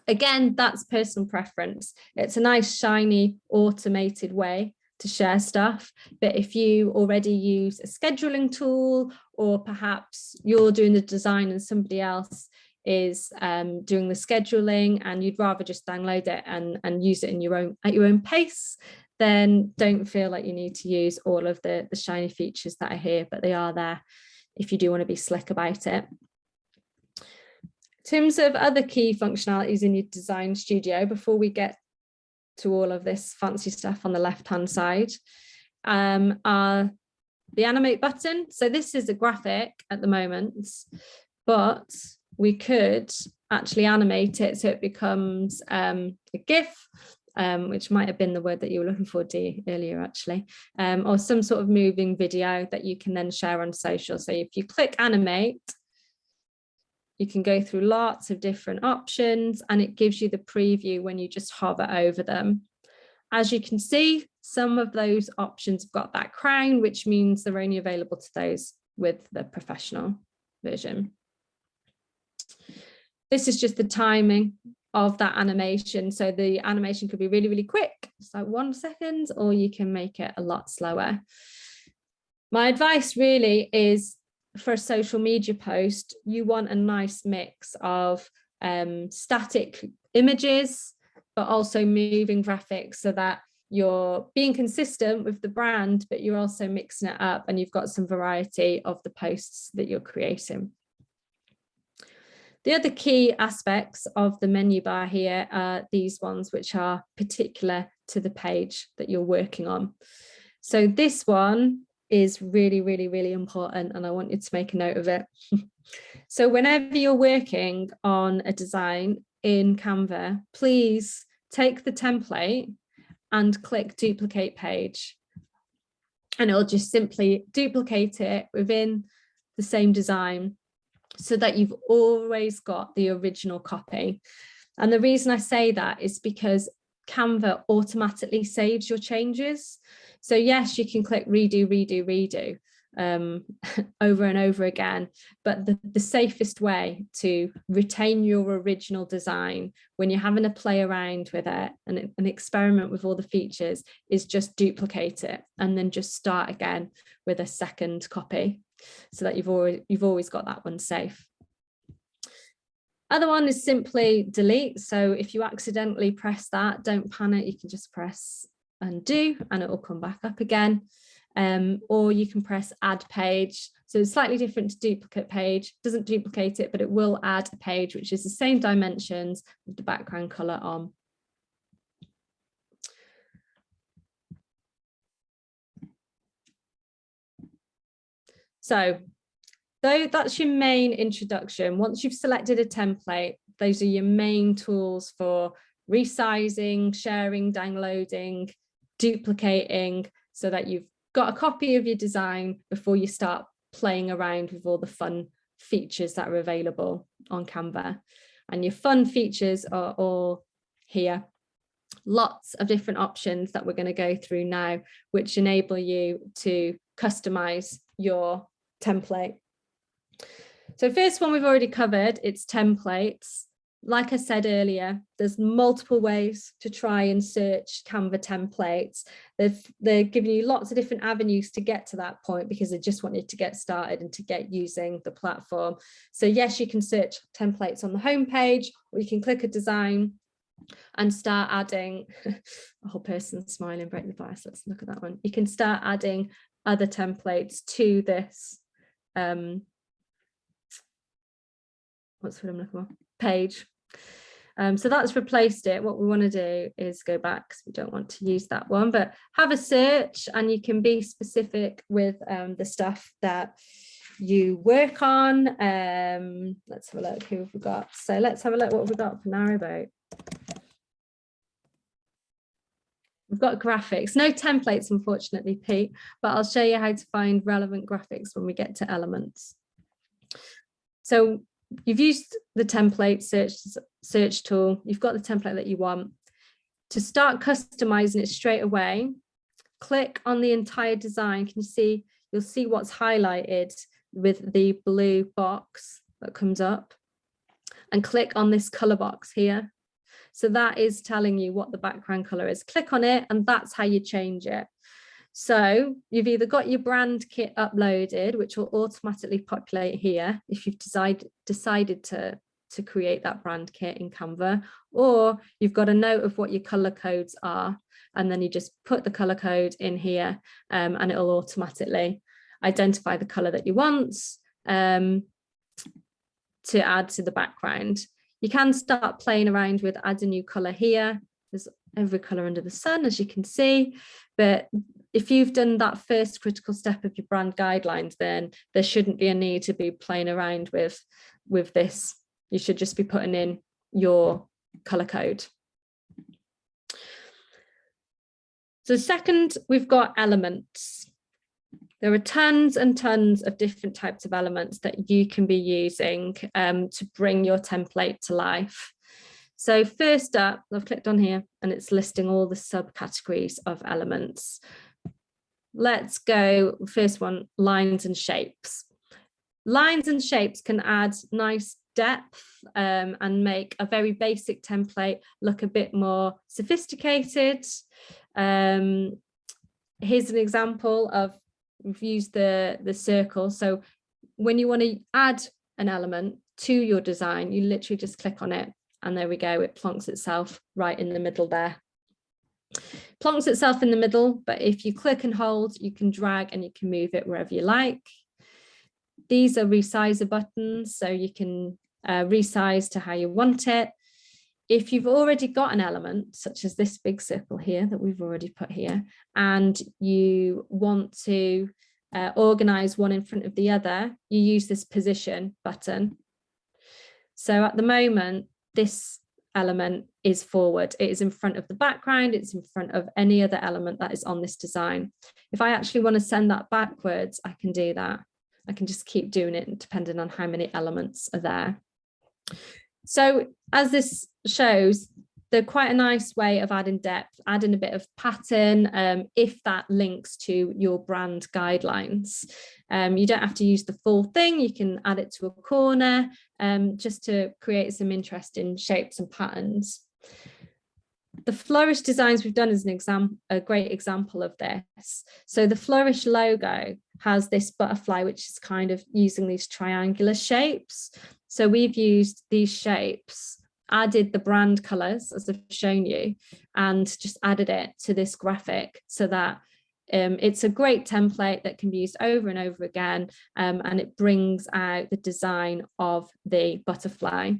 Again, that's personal preference. It's a nice, shiny, automated way to share stuff. But if you already use a scheduling tool, or perhaps you're doing the design and somebody else is doing the scheduling, and you'd rather just download it and use it in at your own pace, then don't feel like you need to use all of the shiny features that are here, but they are there if you do want to be slick about it. In terms of other key functionalities in your design studio, before we get to all of this fancy stuff on the left-hand side, are the animate button. So this is a graphic at the moment, but we could actually animate it so it becomes a GIF, which might have been the word that you were looking for, Dee, earlier actually, or some sort of moving video that you can then share on social. So if you click animate, you can go through lots of different options, and it gives you the preview when you just hover over them. As you can see, some of those options have got that crown, which means they're only available to those with the professional version. This is just the timing of that animation. So the animation could be really, really quick, it's like 1 second, or you can make it a lot slower. My advice really is, for a social media post, you want a nice mix of static images, but also moving graphics, so that you're being consistent with the brand, but you're also mixing it up and you've got some variety of the posts that you're creating. The other key aspects of the menu bar here are these ones, which are particular to the page that you're working on. So this one is really, really, really important, and I want you to make a note of it. So whenever you're working on a design in Canva, please take the template and click duplicate page, and it'll just simply duplicate it within the same design so that you've always got the original copy. And the reason I say that is because Canva automatically saves your changes. So yes, you can click redo, redo, redo over and over again, but the safest way to retain your original design when you're having to play around with it and experiment with all the features is just duplicate it and then just start again with a second copy, so that you've always got that one safe. Other one is simply delete. So if you accidentally press that, don't panic, you can just press undo and it will come back up again. Or you can press add page. So it's slightly different to duplicate page, doesn't duplicate it, but it will add a page which is the same dimensions with the background color on. So though that's your main introduction, once you've selected a template, those are your main tools for resizing, sharing, downloading, duplicating, so that you've got a copy of your design before you start playing around with all the fun features that are available on Canva. And your fun features are all here. Lots of different options that we're going to go through now, which enable you to customize your template. So first one we've already covered, it's templates. Like I said earlier, there's multiple ways to try and search Canva templates. They're giving you lots of different avenues to get to that point because they just want you to get started and to get using the platform. So yes, you can search templates on the homepage, or you can click a design and start adding a whole person smiling, break the bias. Let's look at that one. You can start adding other templates to this what's what I'm looking for, page. So that's replaced it. What we want to do is go back because we don't want to use that one, but have a search and you can be specific with the stuff that you work on. Let's have a look who have we got. So let's have a look what we've got for Narrowboat. We've got graphics, no templates, unfortunately, Pete, but I'll show you how to find relevant graphics when we get to elements. So you've used the template search tool. You've got the template that you want. To start customizing it straight away, click on the entire design. Can you see? You'll see what's highlighted with the blue box that comes up, and click on this color box here. So that is telling you what the background color is. Click on it and that's how you change it. So you've either got your brand kit uploaded, which will automatically populate here if you've decided to create that brand kit in Canva, or you've got a note of what your color codes are, and then you just put the color code in here and it'll automatically identify the color that you want to add to the background. You can start playing around with add a new color here. There's every color under the sun, as you can see, but if you've done that first critical step of your brand guidelines, then there shouldn't be a need to be playing around with this. You should just be putting in your color code. So second, we've got elements. There are tons and tons of different types of elements that you can be using to bring your template to life. So first up, I've clicked on here and it's listing all the subcategories of elements. Let's go, first one, lines and shapes. Lines and shapes can add nice depth and make a very basic template look a bit more sophisticated. Here's an example of, we've used the circle. So when you want to add an element to your design, you literally just click on it and there we go, it plonks itself right in the middle there. Plonks itself in the middle, but if you click and hold, you can drag and you can move it wherever you like. These are resizer buttons, so you can resize to how you want it. If you've already got an element, such as this big circle here that we've already put here, and you want to organize one in front of the other, you use this position button. So at the moment, this element is forward. It is in front of the background. It's in front of any other element that is on this design. If I actually want to send that backwards, I can do that. I can just keep doing it depending on how many elements are there. So as this shows, they're quite a nice way of adding depth, adding a bit of pattern, if that links to your brand guidelines. You don't have to use the full thing. You can add it to a corner just to create some interesting shapes and patterns. The Flourish designs we've done is a great example of this. So the Flourish logo has this butterfly, which is kind of using these triangular shapes. So we've used these shapes, added the brand colors as I've shown you, and just added it to this graphic so that it's a great template that can be used over and over again, and it brings out the design of the butterfly.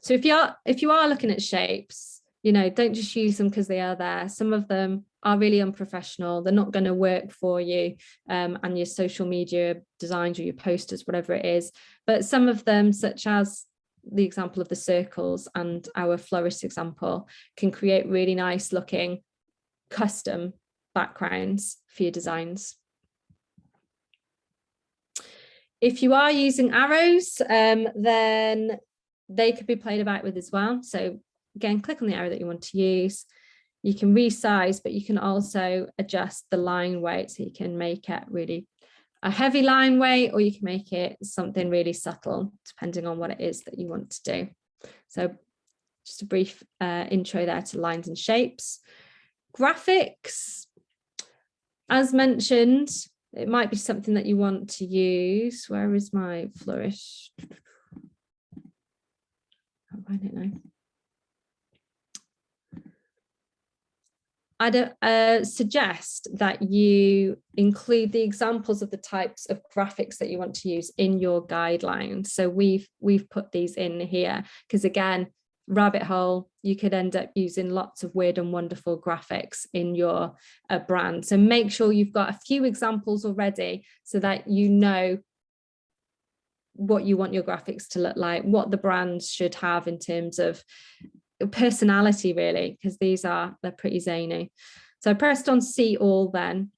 So if you are looking at shapes, you know, don't just use them because they are there. Some of them are really unprofessional. They're not going to work for you and your social media designs or your posters, whatever it is. But some of them, such as the example of the circles and our Flourish example, can create really nice looking custom backgrounds for your designs. If you are using arrows, then they could be played about with as well. So again, click on the arrow that you want to use. You can resize, but you can also adjust the line weight. So you can make it really a heavy line weight, or you can make it something really subtle, depending on what it is that you want to do. So just a brief intro there to lines and shapes. Graphics, as mentioned, it might be something that you want to use. Where is my Flourish? I don't know. I'd suggest that you include the examples of the types of graphics that you want to use in your guidelines. So we've put these in here because, again, rabbit hole, you could end up using lots of weird and wonderful graphics in your brand. So make sure you've got a few examples already so that you know what you want your graphics to look like, what the brand should have in terms of personality, really, because they're pretty zany. So I pressed on see all. Then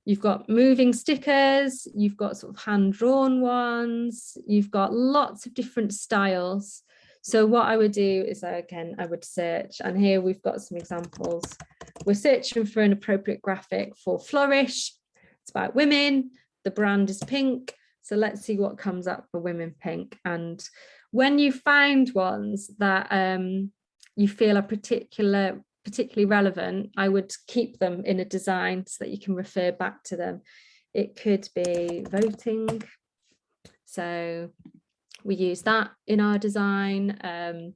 you've got moving stickers, you've got sort of hand-drawn ones, you've got lots of different styles. So what I would do is, again, I would search, and here we've got some examples. We're searching for an appropriate graphic for Flourish. It's about women, the brand is pink, so let's see what comes up for women pink. And when you find ones that you feel are particularly relevant, I would keep them in a design so that you can refer back to them. It could be voting, so we use that in our design.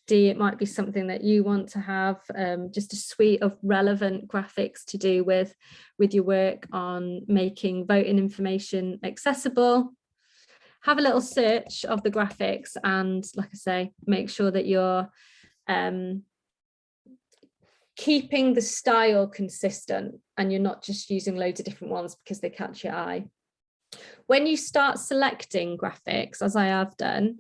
D, it might be something that you want to have, just a suite of relevant graphics to do with your work on making voting information accessible. Have a little search of the graphics, and like I say, make sure that you're keeping the style consistent and you're not just using loads of different ones because they catch your eye. When you start selecting graphics, as I have done,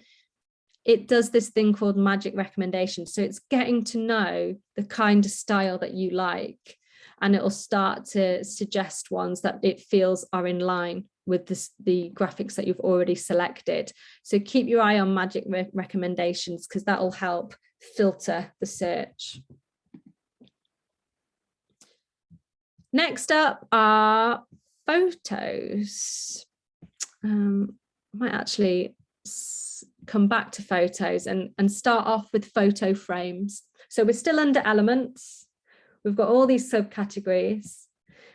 it does this thing called magic recommendation. So it's getting to know the kind of style that you like, and it'll start to suggest ones that it feels are in line with the graphics that you've already selected. So keep your eye on magic recommendations, because that will help filter the search. Next up are photos. Might actually come back to photos and start off with photo frames. So we're still under elements. We've got all these subcategories.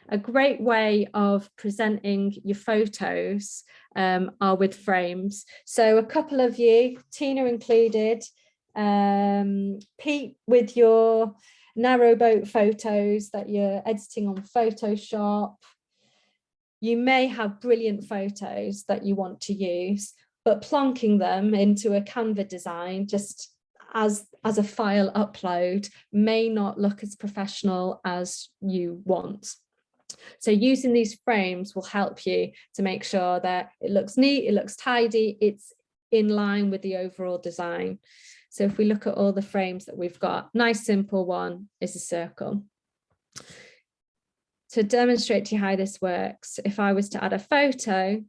A great way of presenting your photos are with frames. So a couple of you, Tina included, Pete, with your narrowboat photos that you're editing on Photoshop, you may have brilliant photos that you want to use, but plonking them into a Canva design just as a file upload may not look as professional as you want. So using these frames will help you to make sure that it looks neat, it looks tidy, it's in line with the overall design. So if we look at all the frames that we've got, nice simple one is a circle. To demonstrate to you how this works, if I was to add a photo,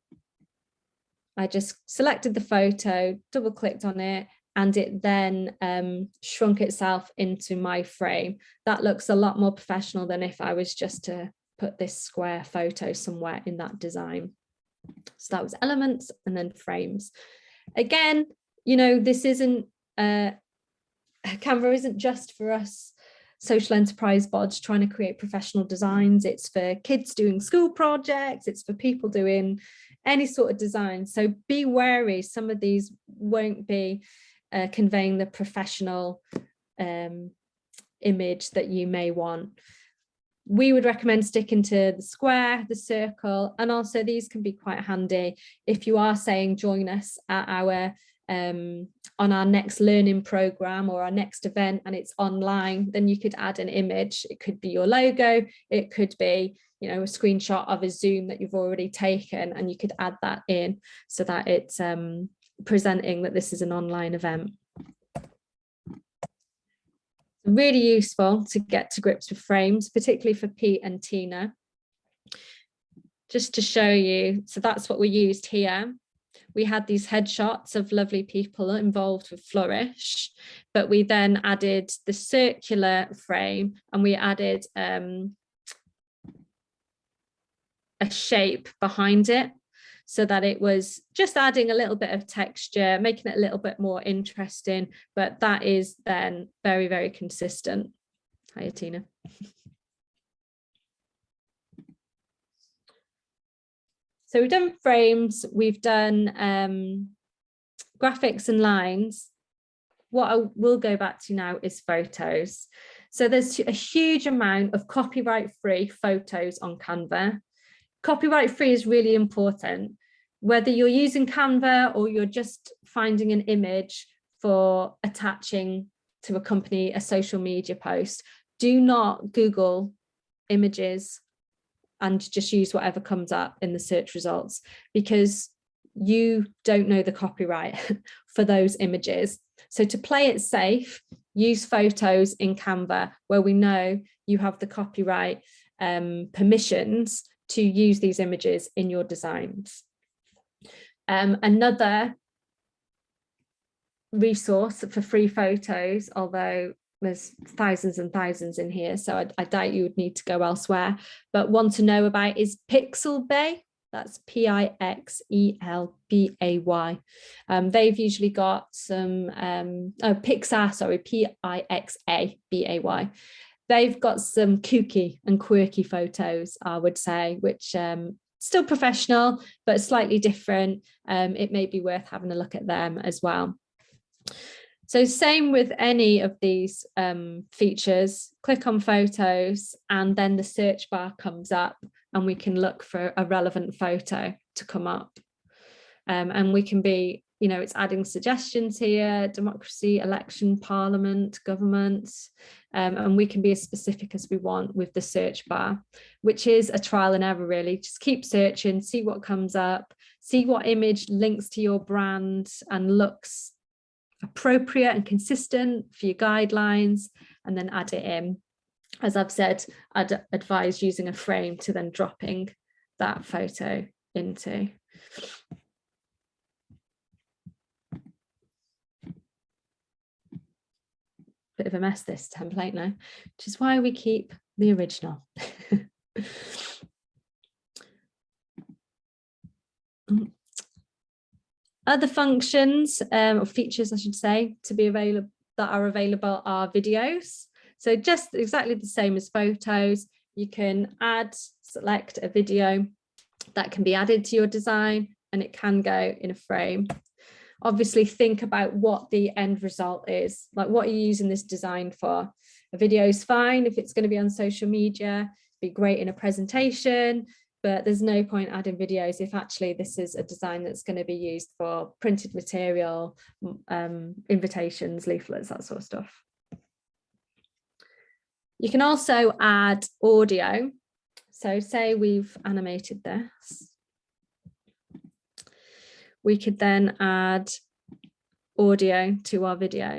I just selected the photo, double clicked on it, and it then shrunk itself into my frame. That looks a lot more professional than if I was just to put this square photo somewhere in that design. So that was elements and then frames. Again, you know, this isn't, Canva isn't just for us social enterprise bods trying to create professional designs. It's for kids doing school projects. It's for people doing any sort of design. So be wary, some of these won't be conveying the professional image that you may want. We would recommend sticking to the square, the circle, and also these can be quite handy if you are saying join us at our on our next learning program or our next event and it's online, then you could add an image. It could be your logo, it could be, you know, a screenshot of a Zoom that you've already taken, and you could add that in so that it's presenting that this is an online event. Really useful to get to grips with frames, particularly for Pete and Tina. Just to show you, so that's what we used here. We had these headshots of lovely people involved with Flourish, but we then added the circular frame and we added a shape behind it so that it was just adding a little bit of texture, making it a little bit more interesting, but that is then very, very consistent. Hiya, Tina. So we've done frames, we've done graphics and lines. What I will go back to now is photos. So there's a huge amount of copyright-free photos on Canva. Copyright-free is really important. Whether you're using Canva or you're just finding an image for attaching to accompany a social media post, do not Google images and just use whatever comes up in the search results, because you don't know the copyright for those images. So to play it safe, use photos in Canva where we know you have the copyright permissions to use these images in your designs. Another resource for free photos, although there's thousands and thousands in here, so I doubt you would need to go elsewhere, but one to know about is Pixelbay. That's Pixelbay. They've usually got some, Pixar, sorry, Pixabay. They've got some kooky and quirky photos, I would say, which still professional, but slightly different. It may be worth having a look at them as well. So same with any of these features, click on photos and then the search bar comes up and we can look for a relevant photo to come up. And we can be, you know, it's adding suggestions here, democracy, election, parliament, government, and we can be as specific as we want with the search bar, which is a trial and error really. Just keep searching, see what comes up, see what image links to your brand and looks appropriate and consistent for your guidelines, and then add it in. As I've said, I'd advise using a frame to then dropping that photo into. Bit of a mess, this template now, which is why we keep the original. Other functions or features, I should say, to be available that are available are videos. So just exactly the same as photos, you can select a video that can be added to your design and it can go in a frame. obviously think about what the end result is. Like, what are you using this design for? A video is fine if it's going to be on social media, be great in a presentation, but there's no point adding videos if actually this is a design that's going to be used for printed material, invitations, leaflets, that sort of stuff. You can also add audio. So say we've animated this. We could then add audio to our video.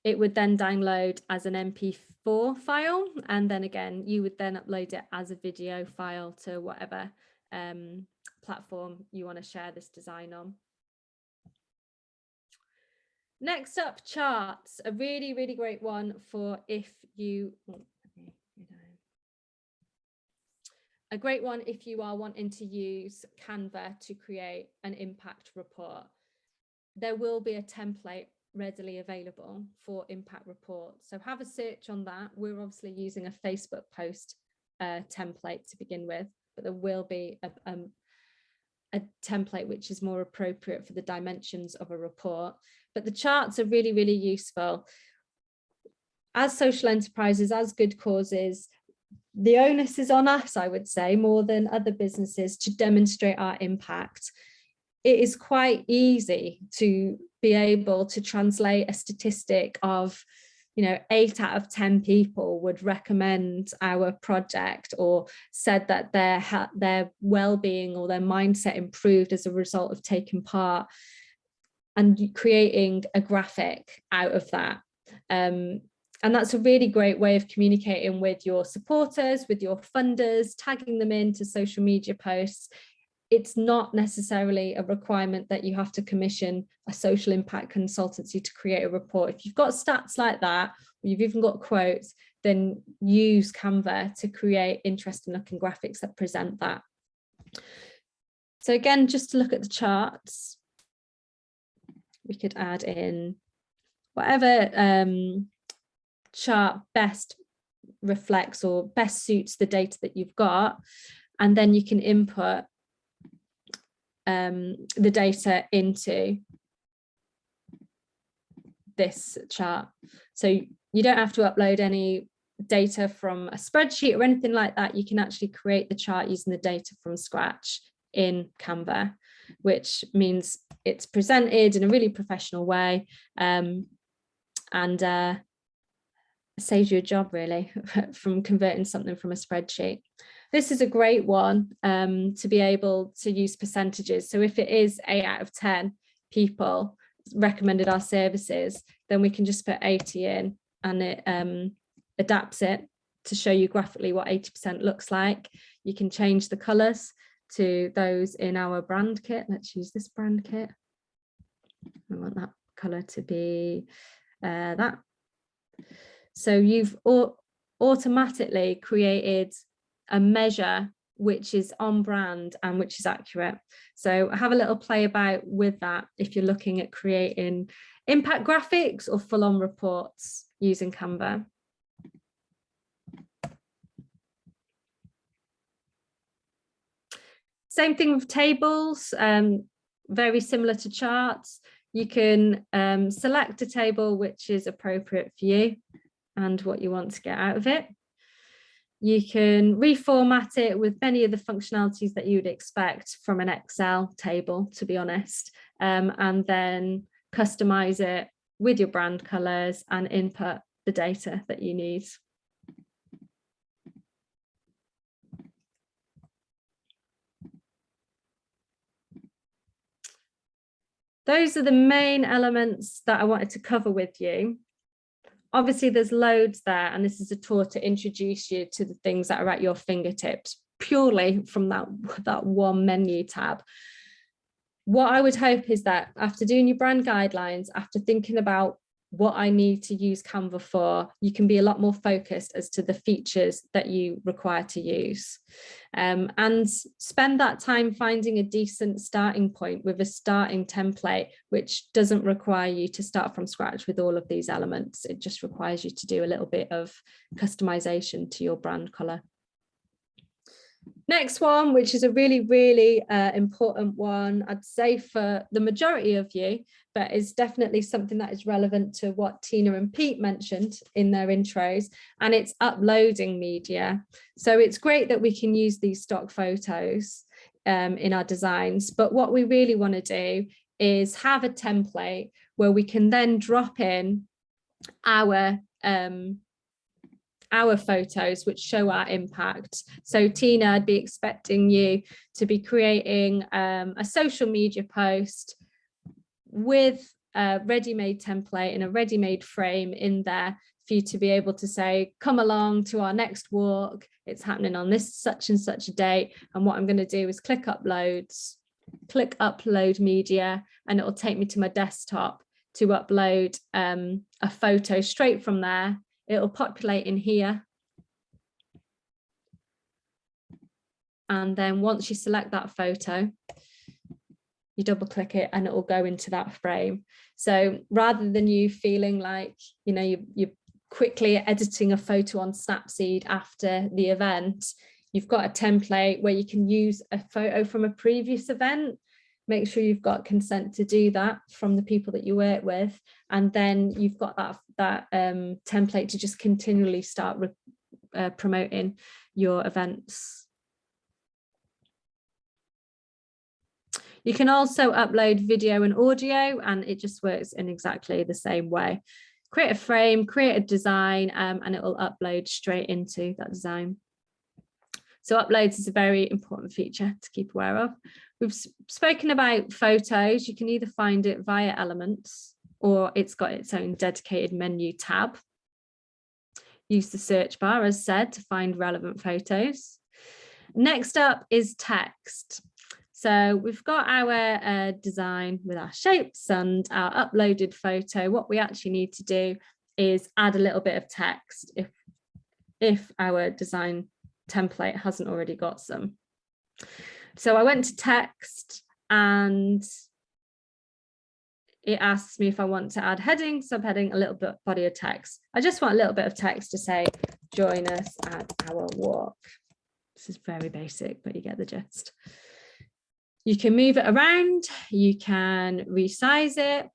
It would then download as an MP4 file, and then again, you would then upload it as a video file to whatever platform you want to share this design on. Next up, charts, a really, really great one for if you, a great one if you are wanting to use Canva to create an impact report. There will be a template readily available for impact reports. So have a search on that. We're obviously using a Facebook post template to begin with, but there will be a template which is more appropriate for the dimensions of a report. But the charts are really, really useful. As social enterprises, as good causes, the onus is on us, I would say, more than other businesses to demonstrate our impact. It is quite easy to be able to translate a statistic of, 8 out of 10 people would recommend our project, or said that their well-being or their mindset improved as a result of taking part, and creating a graphic out of that. And that's a really great way of communicating with your supporters, with your funders, tagging them into social media posts. It's not necessarily a requirement that you have to commission a social impact consultancy to create a report. If you've got stats like that, or you've even got quotes, then use Canva to create interesting looking graphics that present that. So again, just to look at the charts, we could add in whatever chart best reflects or best suits the data that you've got, and then you can input the data into this chart. So you don't have to upload any data from a spreadsheet or anything like that. You can actually create the chart using the data from scratch in Canva, which means it's presented in a really professional way, and saves you a job really from converting something from a spreadsheet. This is a great one to be able to use percentages. So if it is 8 out of 10 people recommended our services, then we can just put 80 in, and it adapts it to show you graphically what 80% looks like. You can change the colours to those in our brand kit. Let's use this brand kit. I want that colour to be that. So you've automatically created a measure which is on brand and which is accurate. So have a little play about with that if you're looking at creating impact graphics or full-on reports using Canva. Same thing with tables, very similar to charts. You can select a table which is appropriate for you and what you want to get out of it. You can reformat it with many of the functionalities that you would expect from an Excel table, to be honest, and then customize it with your brand colors and input the data that you need. Those are the main elements that I wanted to cover with you. Obviously, there's loads there, and this is a tour to introduce you to the things that are at your fingertips, purely from that one menu tab. What I would hope is that after doing your brand guidelines, after thinking about what I need to use Canva for, you can be a lot more focused as to the features that you require to use, and spend that time finding a decent starting point with a starting template, which doesn't require you to start from scratch with all of these elements. It just requires you to do a little bit of customization to your brand color. Next one, which is a really important one, I'd say for the majority of you, but is definitely something that is relevant to what Tina and Pete mentioned in their intros, and it's uploading media. So it's great that we can use these stock photos in our designs, but what we really want to do is have a template where we can then drop in our photos which show our impact. So Tina, I'd be expecting you to be creating a social media post with a ready-made template and a ready-made frame in there for you to be able to say, come along to our next walk, it's happening on this such and such a date, and what I'm going to do is click upload media, and it will take me to my desktop to upload a photo straight from there. It'll populate in here. And then once you select that photo, you double click it and it will go into that frame. So rather than you feeling like, you know, you're quickly editing a photo on Snapseed after the event, you've got a template where you can use a photo from a previous event. Make sure you've got consent to do that from the people that you work with, and then you've got that template to just continually start promoting your events. You can also upload video and audio, and it just works in exactly the same way. Create a frame, create a design, and it will upload straight into that design. So uploads is a very important feature to keep aware of. We've spoken about photos. You can either find it via Elements, or it's got its own dedicated menu tab. Use the search bar, as said, to find relevant photos. Next up is text. So we've got our design with our shapes and our uploaded photo. What we actually need to do is add a little bit of text if our design template hasn't already got some. So I went to text and it asks me if I want to add heading, subheading, a little bit body of text. I just want a little bit of text to say, join us at our walk. This is very basic, but you get the gist. You can move it around, you can resize it.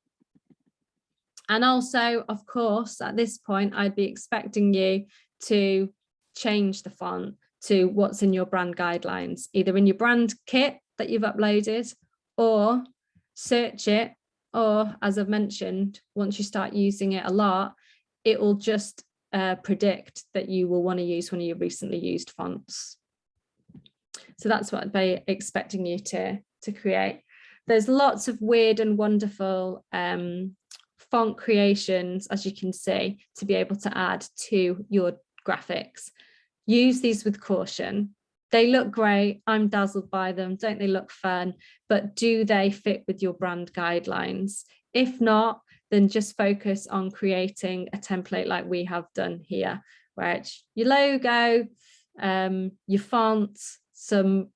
And also, of course, at this point, I'd be expecting you to change the font to what's in your brand guidelines, either in your brand kit that you've uploaded, or search it, or as I've mentioned, once you start using it a lot, it will just predict that you will want to use one of your recently used fonts. So that's what I'd be expecting you to create. There's lots of weird and wonderful font creations, as you can see, to be able to add to your graphics. Use these with caution. They look great. I'm dazzled by them. Don't they look fun? But do they fit with your brand guidelines? If not, then just focus on creating a template like we have done here, where it's your logo, your fonts, some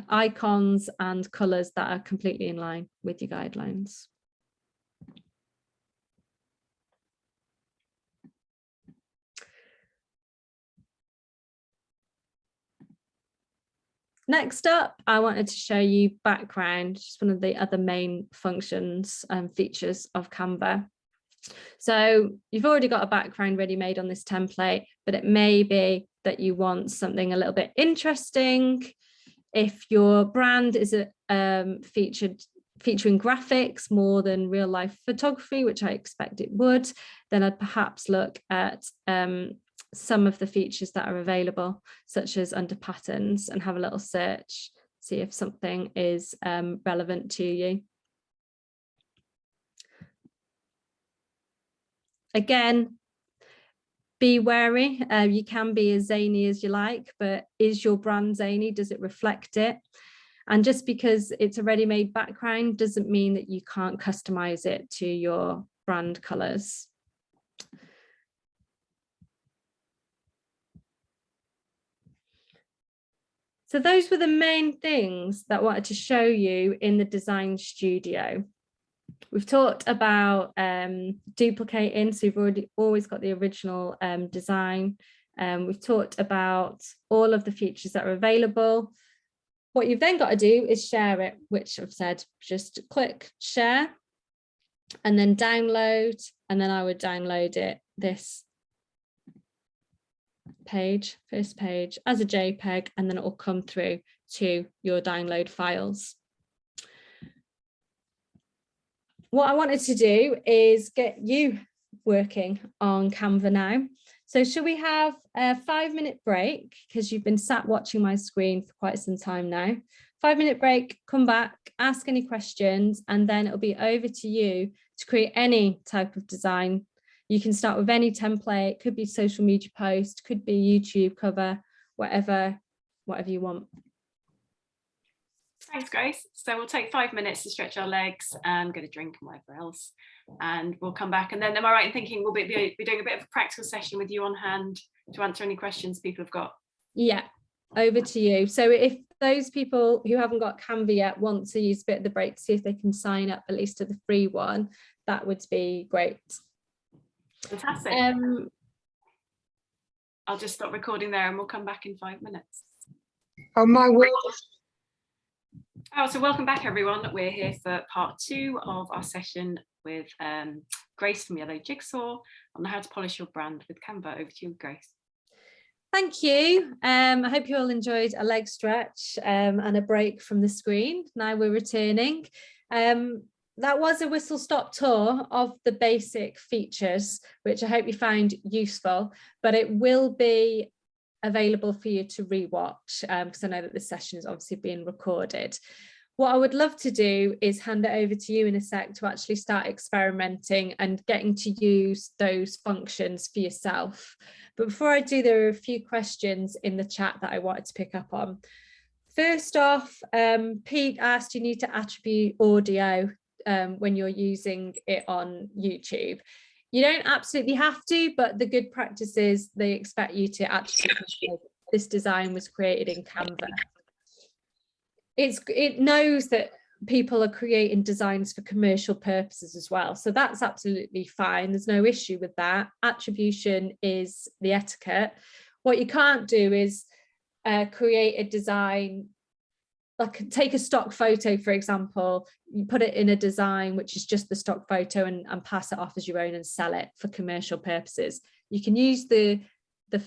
icons and colors that are completely in line with your guidelines. Next up, I wanted to show you background, just one of the other main functions and features of Canva. So you've already got a background ready made on this template, but it may be that you want something a little bit interesting. If your brand is featuring graphics more than real life photography, which I expect it would, then I'd perhaps look at some of the features that are available, such as under patterns, and have a little search, see if something is relevant to you. Again, be wary. You can be as zany as you like, but is your brand zany? Does it reflect it? And just because it's a ready-made background doesn't mean that you can't customize it to your brand colors. So those were the main things that I wanted to show you in the design studio. We've talked about duplicating, so you've always got the original design We've talked about all of the features that are available. What you've then got to do is share it, which I've said, just click share and then download, and then I would download it, this page, first page, as a JPEG, and then it will come through to your download files. What I wanted to do is get you working on Canva now. So should we have a 5-minute break, because you've been sat watching my screen for quite some time now. 5-minute break, come back, ask any questions, and then it'll be over to you to create any type of design. You can start with any template, could be social media post, could be YouTube cover, whatever you want. Thanks, Grace. So we'll take 5 minutes to stretch our legs and get a drink and whatever else, and we'll come back. And then, am I right in thinking we'll be doing a bit of a practical session with you on hand to answer any questions people have got? Yeah, over to you. So if those people who haven't got Canva yet want to use a bit of the break to see if they can sign up at least to the free one, that would be great. Fantastic. I'll just stop recording there and we'll come back in 5 minutes. Oh my word. Oh, so welcome back, everyone. We're here for part 2 of our session with Grace from Yellow Jigsaw on how to polish your brand with Canva. Over to you, Grace. Thank you. I hope you all enjoyed a leg stretch and a break from the screen. Now we're returning. That was a whistle-stop tour of the basic features, which I hope you found useful, but it will be available for you to rewatch because I know that this session is obviously being recorded. What I would love to do is hand it over to you in a sec to actually start experimenting and getting to use those functions for yourself. But before I do, there are a few questions in the chat that I wanted to pick up on. First off, Pete asked, you need to attribute audio when you're using it on YouTube. You don't absolutely have to, but the good practice is they expect you to actually, this design was created in Canva. It knows that people are creating designs for commercial purposes as well. So that's absolutely fine. There's no issue with that. Attribution is the etiquette. What you can't do is create a design, like take a stock photo, for example, you put it in a design which is just the stock photo and pass it off as your own and sell it for commercial purposes. You can use the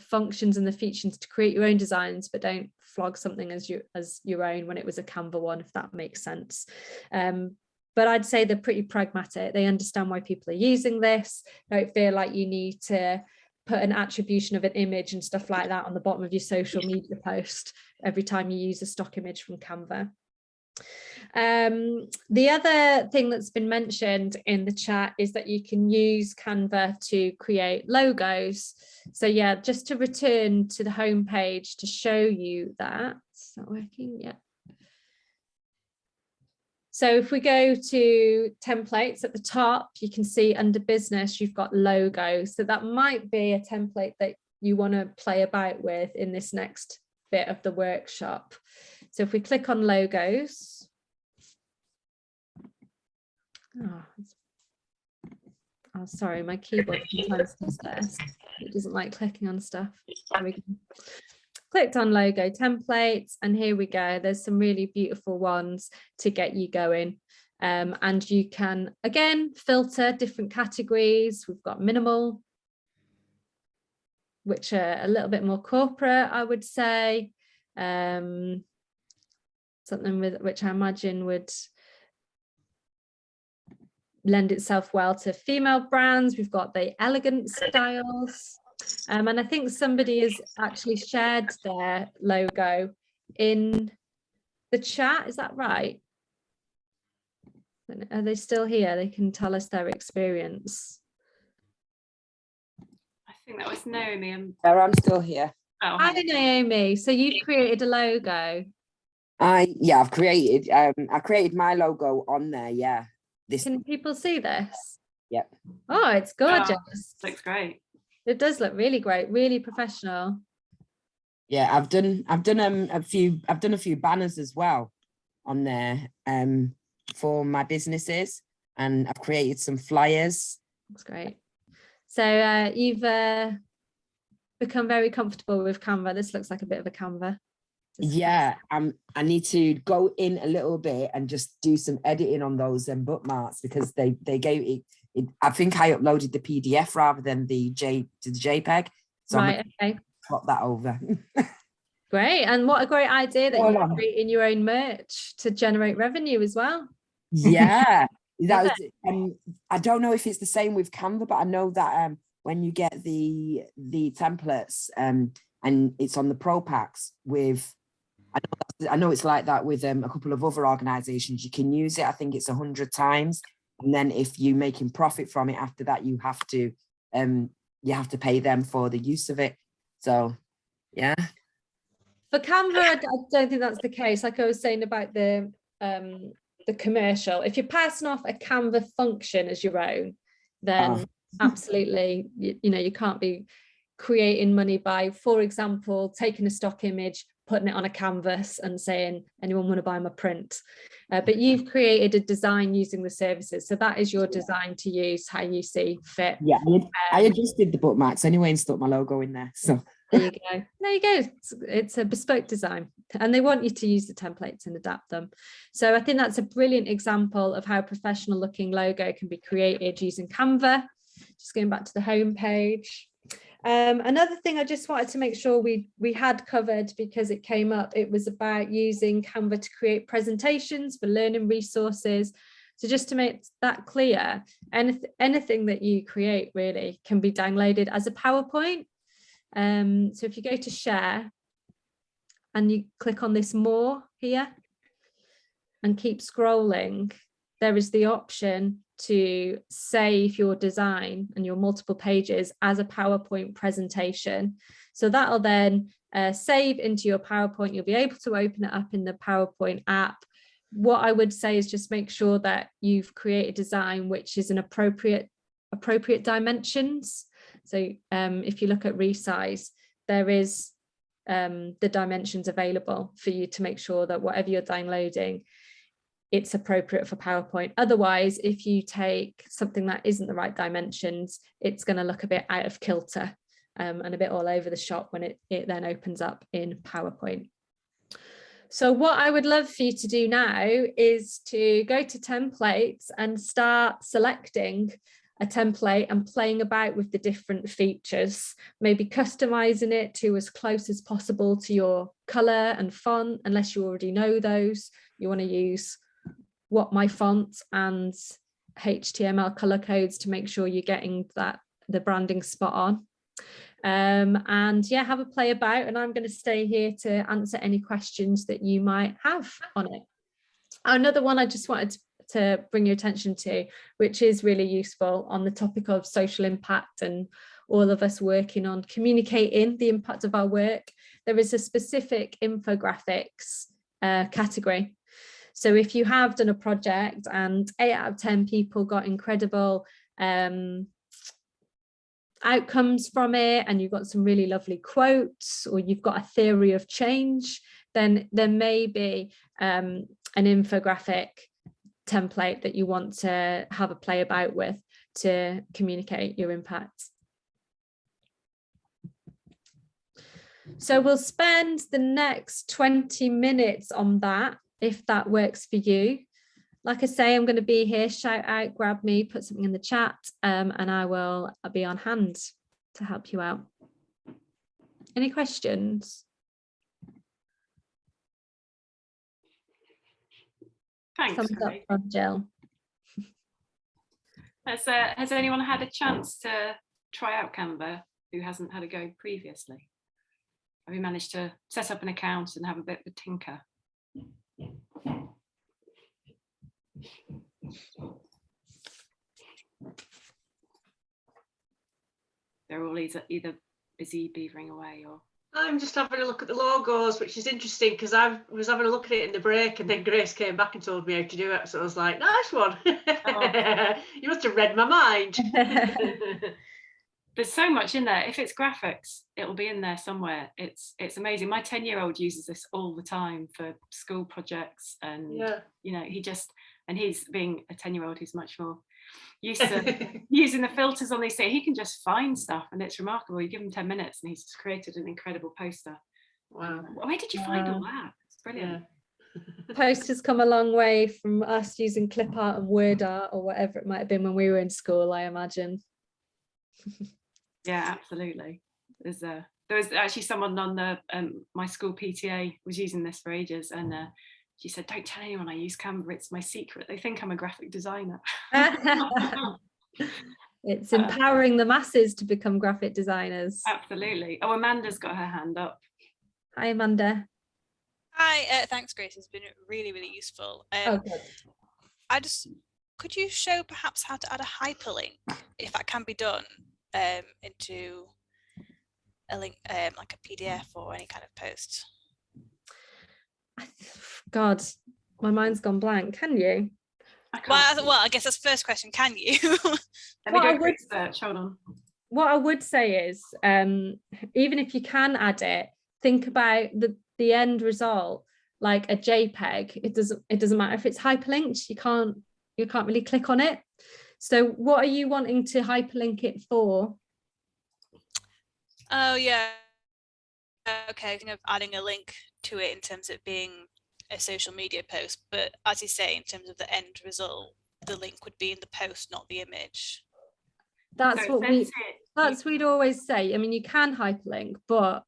functions and the features to create your own designs, but don't flog something as your own when it was a Canva one, if that makes sense. But I'd say they're pretty pragmatic. They understand why people are using this. Don't feel like you need to put an attribution of an image and stuff like that on the bottom of your social media post every time you use a stock image from Canva. The other thing that's been mentioned in the chat is that you can use Canva to create logos. So yeah, just to return to the home page to show you that. Is that working? Yeah. So if we go to templates at the top, you can see under business, you've got logos. So that might be a template that you want to play about with in this next bit of the workshop. So if we click on logos. Oh, sorry, my keyboard sometimes does this. It doesn't like clicking on stuff. There we go. Clicked on logo templates, and here we go. There's some really beautiful ones to get you going. And you can, again, filter different categories. We've got minimal, which are a little bit more corporate, I would say. Something with which I imagine would lend itself well to female brands. We've got the elegant styles. And I think somebody has actually shared their logo in the chat. Is that right? Are they still here? They can tell us their experience. I think that was Naomi. I'm still here. Oh, hi, Naomi. So you've created a logo. I've created. I created my logo on there. Yeah. Can people see this? Yep. Oh, it's gorgeous. Oh, looks great. It does look really great, really professional. Yeah, I've done a few banners as well on there for my businesses, and I've created some flyers. That's great. So you've become very comfortable with Canva? This looks like a bit of a Canva. Yeah, I need to go in a little bit and just do some editing on those bookmarks, because they gave it. I think I uploaded the PDF rather than the JPEG. So right, okay. Swap that over. Great, and what a great idea that you're creating your own merch to generate revenue as well. Yeah, that was. I don't know if it's the same with Canva, but I know that when you get the templates and it's on the Pro Packs with. I know it's like that with a couple of other organizations. You can use it, I think it's 100 times. And then if you're making profit from it after that, you have to pay them for the use of it. So, yeah. For Canva, I don't think that's the case. Like I was saying about the commercial, if you're passing off a Canva function as your own, then absolutely, you can't be creating money by, for example, taking a stock image, putting it on a canvas and saying, anyone want to buy my print? But you've created a design using the services. So that is your design to use how you see fit. Yeah, I adjusted the bookmarks anyway and stuck my logo in there. So there you go. There you go. It's a bespoke design, and they want you to use the templates and adapt them. So I think that's a brilliant example of how a professional looking logo can be created using Canva. Just going back to the home page. Another thing I just wanted to make sure we had covered, because it came up, it was about using Canva to create presentations for learning resources. So just to make that clear, anything that you create really can be downloaded as a PowerPoint. So if you go to share and you click on this more here and keep scrolling, there is the option to save your design and your multiple pages as a PowerPoint presentation. So that'll then save into your PowerPoint. You'll be able to open it up in the PowerPoint app. What I would say is just make sure that you've created design which is an appropriate dimensions. So if you look at resize, there is the dimensions available for you to make sure that whatever you're downloading, it's appropriate for PowerPoint. Otherwise, if you take something that isn't the right dimensions, it's going to look a bit out of kilter and a bit all over the shop when it then opens up in PowerPoint. So what I would love for you to do now is to go to templates and start selecting a template and playing about with the different features, maybe customizing it to as close as possible to your color and font, unless you already know those. You want to use what my font and HTML color codes to make sure you're getting the branding spot on. And yeah, have a play about, and I'm going to stay here to answer any questions that you might have on it. Another one I just wanted to bring your attention to, which is really useful on the topic of social impact and all of us working on communicating the impact of our work, there is a specific infographics category. So if you have done a project and 8 out of 10 people got incredible outcomes from it, and you've got some really lovely quotes, or you've got a theory of change, then there may be an infographic template that you want to have a play about with to communicate your impact. So we'll spend the next 20 minutes on that, if that works for you. Like I say, I'm going to be here, shout out, grab me, put something in the chat, and I'll be on hand to help you out. Any questions? Thanks. Thumbs up from Jill. Has anyone had a chance to try out Canva who hasn't had a go previously? Have you managed to set up an account and have a bit of a tinker? They're all either busy beavering away or... I'm just having a look at the logos, which is interesting because I was having a look at it in the break, and then Grace came back and told me how to do it. So I was like, nice one. Oh. You must have read my mind. There's so much in there. If it's graphics, it'll be in there somewhere. It's amazing. My 10-year-old uses this all the time for school projects, and you know, he's being a 10-year-old, he's much more using the filters on these things. He can just find stuff, and it's remarkable. You give him 10 minutes and he's just created an incredible poster. Wow. Where did you find all that? It's brilliant. Posters come a long way from us using clip art and word art or whatever it might have been when we were in school, I imagine. Yeah, absolutely. There was actually someone on the my school PTA was using this for ages, and she said, "Don't tell anyone I use Canva, it's my secret. They think I'm a graphic designer." It's empowering the masses to become graphic designers. Absolutely. Oh, Amanda's got her hand up. Hi, Amanda. Hi, thanks, Grace. It's been really, really useful. Good. Could you show perhaps how to add a hyperlink, if that can be done, into a link, like a PDF or any kind of post? God, my mind's gone blank. Can you? Well, I guess that's the first question. Can you? Let me do a quick search. Hold on. What I would say is, even if you can add it, think about the end result, like a JPEG. It doesn't matter if it's hyperlinked. You can't really click on it. So what are you wanting to hyperlink it for? Oh yeah. Okay, I think of adding a link to it in terms of it being a social media post, but as you say, in terms of the end result, the link would be in the post, not the image. That's what we'd always say. I mean, you can hyperlink, but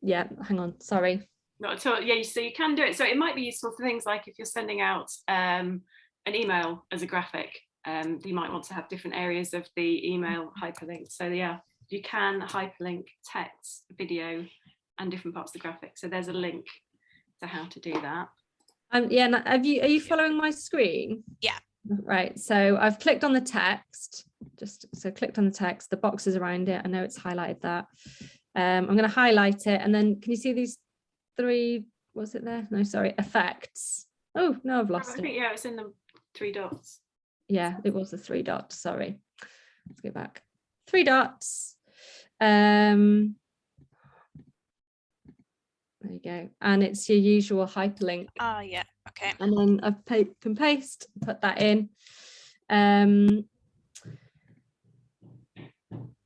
yeah, hang on, sorry. Not at all. Yeah, so you can do it. So it might be useful for things like if you're sending out an email as a graphic, you might want to have different areas of the email hyperlinked. So yeah, you can hyperlink text, video, and different parts of the graphic. So there's a link to how to do that. Yeah, are you following my screen? Yeah. Right, so I've clicked on the text, clicked on the text, the boxes around it. I know it's highlighted that. I'm going to highlight it, and then can you see these three, was it there? No, sorry, effects. Oh, no, I've lost it. Yeah, it's in the 3 dots. Yeah, it was the 3 dots, sorry. Let's go back. 3 dots. There you go, and it's your usual hyperlink. Oh yeah, okay. And then I've can paste, put that in.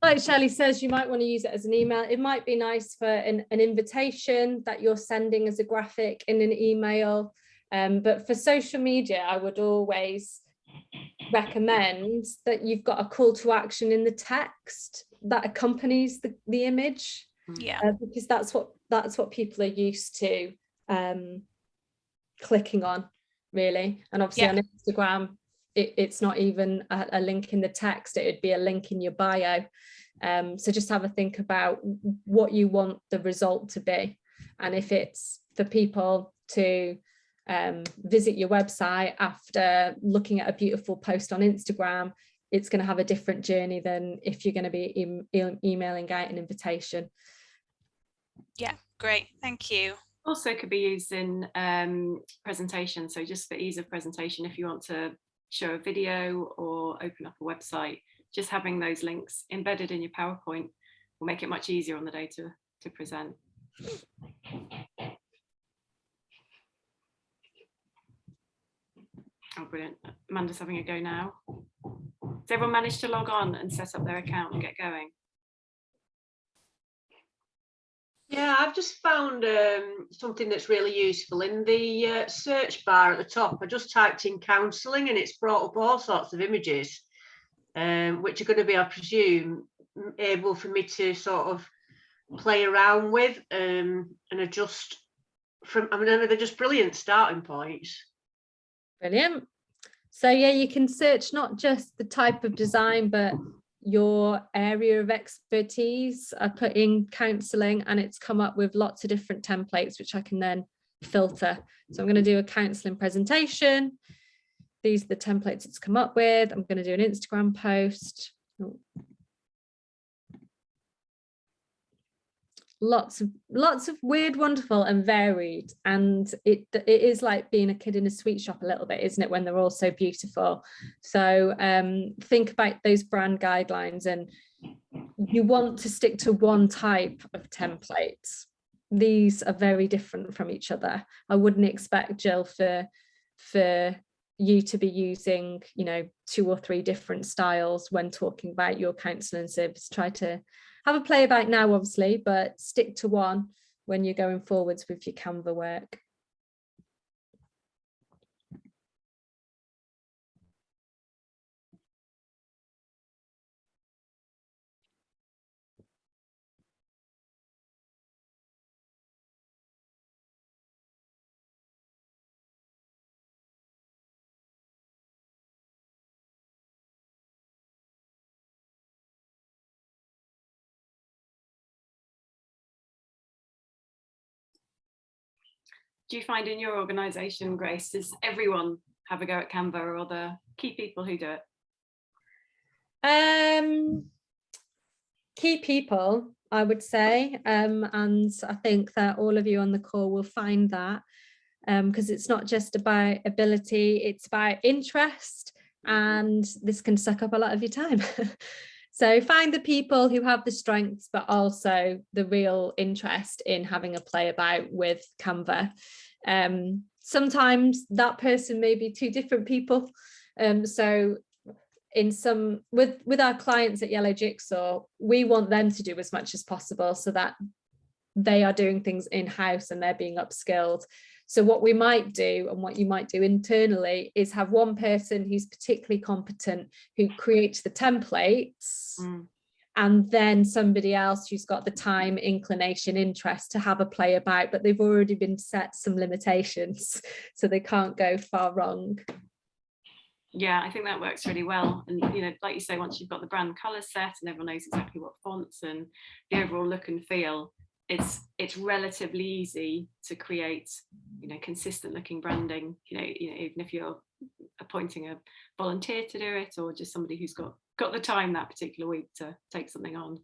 Like Shelley says, you might want to use it as an email. It might be nice for an invitation that you're sending as a graphic in an email. But for social media, I would always recommend that you've got a call to action in the text that accompanies the image. Yeah, because that's what people are used to clicking on, really. And obviously on Instagram, it's not even a link in the text, it would be a link in your bio. So just have a think about what you want the result to be, and if it's for people to visit your website after looking at a beautiful post on Instagram, it's going to have a different journey than if you're going to be emailing out an invitation. Yeah, great, thank you. Also could be used in presentation. So just for ease of presentation, if you want to show a video or open up a website, just having those links embedded in your PowerPoint will make it much easier on the day to present. Oh, brilliant. Amanda's having a go now. Has everyone managed to log on and set up their account and get going? Yeah, I've just found something that's really useful. In the search bar at the top, I just typed in counselling and it's brought up all sorts of images, which are going to be, I presume, able for me to sort of play around with and adjust from. I mean, they're just brilliant starting points. Brilliant. So yeah, you can search not just the type of design, but your area of expertise. I put in counselling and it's come up with lots of different templates which I can then filter. So I'm going to do a counselling presentation. These are the templates it's come up with. I'm going to do an Instagram post. Lots of weird, wonderful and varied, and it is like being a kid in a sweet shop a little bit, isn't it, when they're all so beautiful. So think about those brand guidelines, and you want to stick to one type of templates. These are very different from each other. I wouldn't expect, Jill, for you to be using, you know, 2 or 3 different styles when talking about your counselling service. Try to have a play about now, obviously, but stick to one when you're going forwards with your Canva work. Do you find in your organisation, Grace, does everyone have a go at Canva, or are the key people who do it? Key people, I would say, and I think that all of you on the call will find that, because it's not just about ability, it's about interest, and this can suck up a lot of your time. So find the people who have the strengths, but also the real interest in having a play about with Canva. Sometimes that person may be 2 different people. So in some, with our clients at Yellow Jigsaw, we want them to do as much as possible so that they are doing things in-house and they're being upskilled. So what we might do, and what you might do internally, is have one person who's particularly competent who creates the templates, and then somebody else who's got the time, inclination, interest to have a play about, but they've already been set some limitations, so they can't go far wrong. Yeah, I think that works really well. And, you know, like you say, once you've got the brand colour set and everyone knows exactly what fonts and the overall look and feel, it's relatively easy to create, you know, consistent looking branding, you know, even if you're appointing a volunteer to do it, or just somebody who's got the time that particular week to take something on.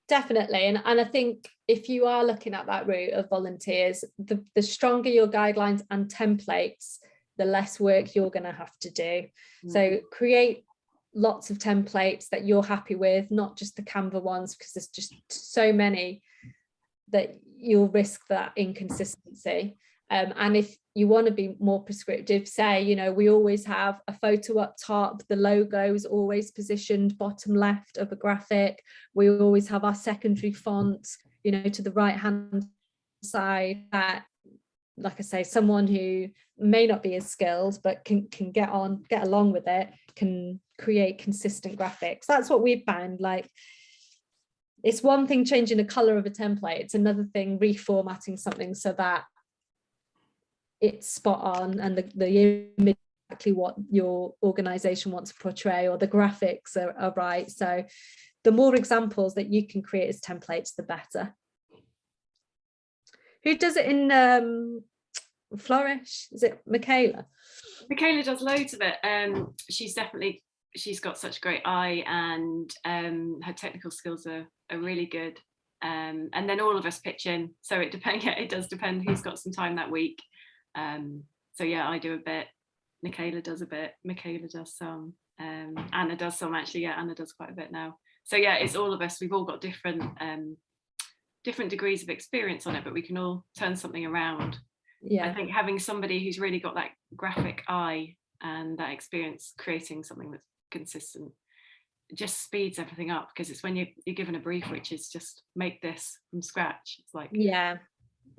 Definitely. And I think if you are looking at that route of volunteers, the stronger your guidelines and templates, the less work you're going to have to do. So create lots of templates that you're happy with, not just the Canva ones, because there's just so many that you'll risk that inconsistency. And if you want to be more prescriptive, say, you know, we always have a photo up top, the logo is always positioned bottom left of a graphic. We always have our secondary font, you know, to the right hand side, that, like I say, someone who may not be as skilled but can get along with it, can create consistent graphics. That's what we've found. Like, it's one thing changing the color of a template, it's another thing reformatting something so that it's spot on and the image exactly what your organization wants to portray, or the graphics are right. So the more examples that you can create as templates, the better. Who does it in Flourish? Is it Michaela? Michaela does loads of it. She's got such a great eye, and her technical skills are really good. And then all of us pitch in. So it does depend who's got some time that week. So yeah, I do a bit. Michaela does a bit. Michaela does some. Anna does some, actually. Yeah, Anna does quite a bit now. So yeah, it's all of us. We've all got different degrees of experience on it, but we can all turn something around. Yeah, I think having somebody who's really got that graphic eye and that experience creating something that's consistent just speeds everything up, because it's when you're given a brief which is just make this from scratch. It's like, yeah,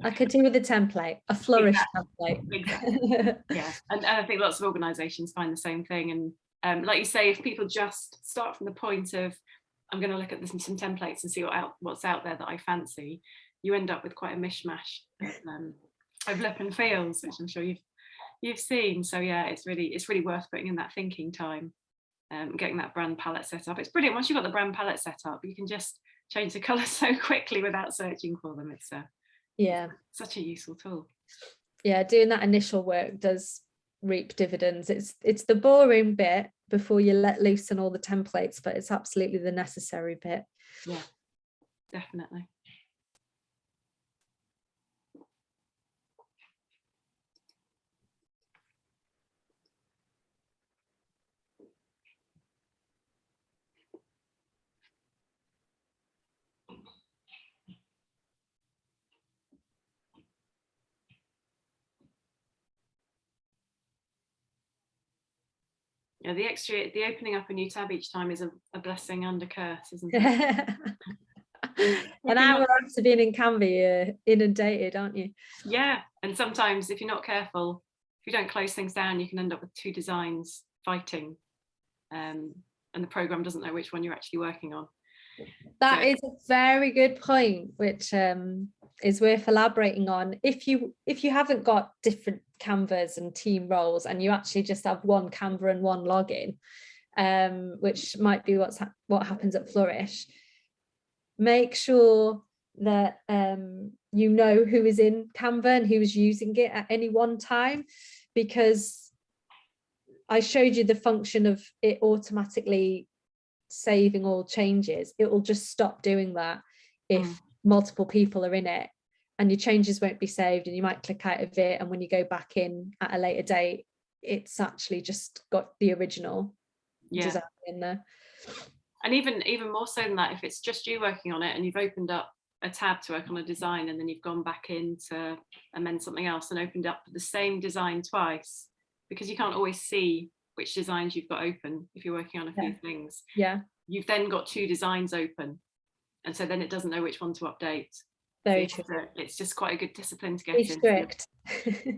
I could do with a template, a Flourish template. Exactly. Yeah, and I think lots of organisations find the same thing. And like you say, if people just start from the point of, I'm going to look at some templates and see what's out there that I fancy, you end up with quite a mishmash of look and feels, which I'm sure you've seen. So yeah, it's really worth putting in that thinking time, getting that brand palette set up. It's brilliant. Once you've got the brand palette set up, you can just change the colours so quickly without searching for them. It's yeah, such a useful tool. Yeah, doing that initial work does reap dividends. It's the boring bit before you let loose on all the templates, but it's absolutely the necessary bit. Yeah, definitely. Yeah, the opening up a new tab each time is a blessing and a curse, isn't it? An hour after being in Canva, you're inundated, aren't you? Yeah, and sometimes if you're not careful, if you don't close things down, you can end up with 2 designs fighting, and the program doesn't know which one you're actually working on. That is a very good point, which is worth elaborating on. If you haven't got different Canvas and team roles, and you actually just have one Canva and one login, which might be what happens at Flourish, make sure that you know who is in Canva and who is using it at any one time, because I showed you the function of it automatically saving all changes. It will just stop doing that if multiple people are in it, and your changes won't be saved, and you might click out of it, and when you go back in at a later date, it's actually just got the original design in there. And even more so than that, if it's just you working on it and you've opened up a tab to work on a design, and then you've gone back in to amend something else and opened up the same design twice, because you can't always see which designs you've got open if you're working on a few things. Yeah. You've then got 2 designs open, and so then it doesn't know which one to update. Very so true. It's just quite a good discipline to get Be strict.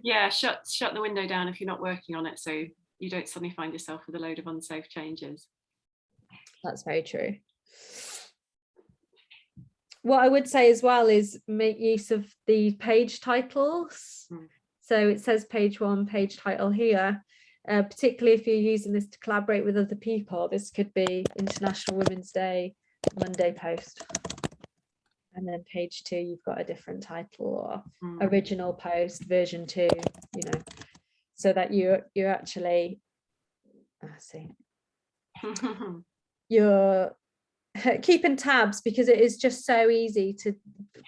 Yeah, shut the window down if you're not working on it, so you don't suddenly find yourself with a load of unsafe changes. That's very true. What I would say as well is make use of the page titles. So it says page 1, page title here. Particularly if you're using this to collaborate with other people, this could be International Women's Day, Monday post. And then page 2, you've got a different title, or original post, version 2, you know, so that you're actually, you're keeping tabs, because it is just so easy to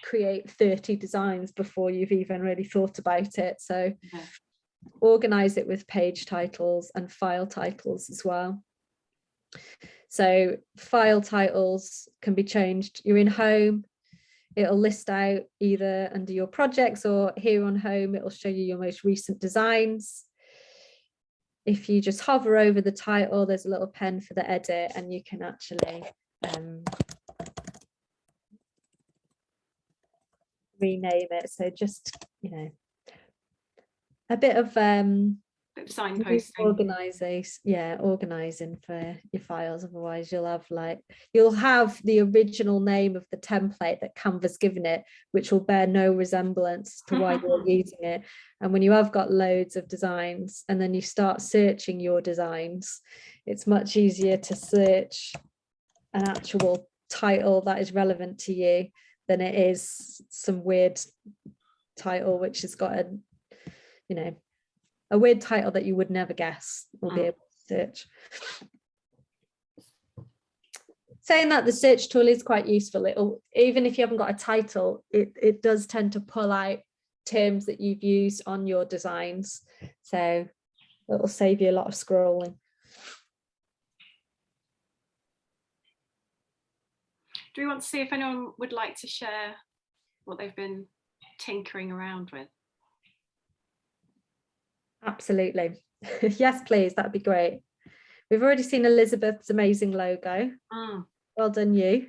create 30 designs before you've even really thought about it. So organize it with page titles and file titles as well. So file titles can be changed. You're in home, it'll list out either under your projects, or here on home it'll show you your most recent designs. If you just hover over the title, there's a little pen for the edit, and you can actually rename it. So just, you know, a bit of signposting, organizing for your files. Otherwise you'll have the original name of the template that Canva's given it, which will bear no resemblance to why you're using it. And when you have got loads of designs and then you start searching your designs, it's much easier to search an actual title that is relevant to you than it is some weird title which has got a weird title that you would never guess or be able to search. Saying that, the search tool is quite useful. It'll, even if you haven't got a title, it does tend to pull out terms that you've used on your designs, so it'll save you a lot of scrolling. Do we want to see if anyone would like to share what they've been tinkering around with? Absolutely. Yes, please, that'd be great. We've already seen Elizabeth's amazing logo. Well done, you.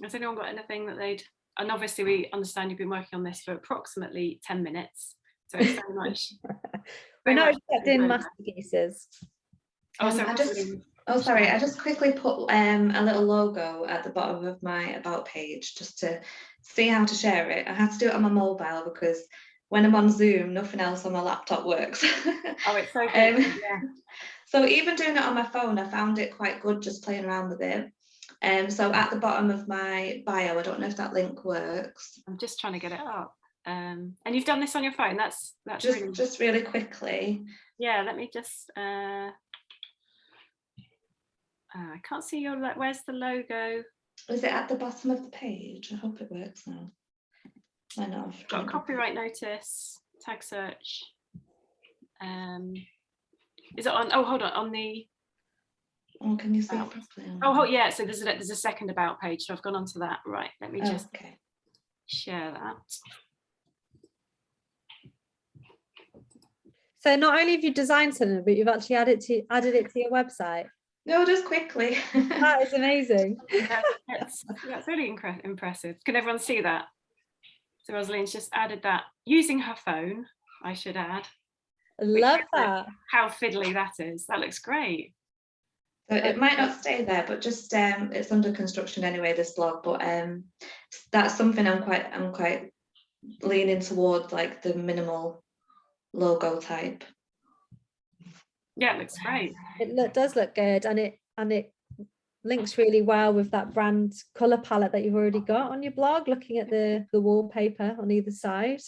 Has anyone got anything that they'd, and obviously we understand you've been working on this for approximately 10 minutes, so it's very much we're not expecting masterpieces. Sorry, I just quickly put a little logo at the bottom of my about page just to see how to share it. I had to do it on my mobile because when I'm on Zoom, nothing else on my laptop works. Oh, it's so good. Yeah. So even doing it on my phone, I found it quite good just playing around with it. So at the bottom of my bio, I don't know if that link works. I'm just trying to get it up. And you've done this on your phone. That's just really quickly. Yeah, let me just. I can't see your. Where's the logo? Is it at the bottom of the page? I hope it works now. I know. Got a copyright notice, tag search. Is it on? Oh, hold on. On the. Oh, can you see it properly? Oh, yeah. So there's a second about page. So I've gone onto that. Right. Let me just share that. So not only have you designed something, but you've actually added it to your website. No, just quickly. That is amazing. That's really impressive. Can everyone see that? So Rosalind's just added that using her phone, I should add. Love that. How fiddly that is. That looks great. So it might not stay there, but just it's under construction anyway, this blog. But that's something I'm quite leaning towards, like the minimal logo type. Yeah, it looks great. It does look good, and it links really well with that brand color palette that you've already got on your blog, looking at the wallpaper on either side.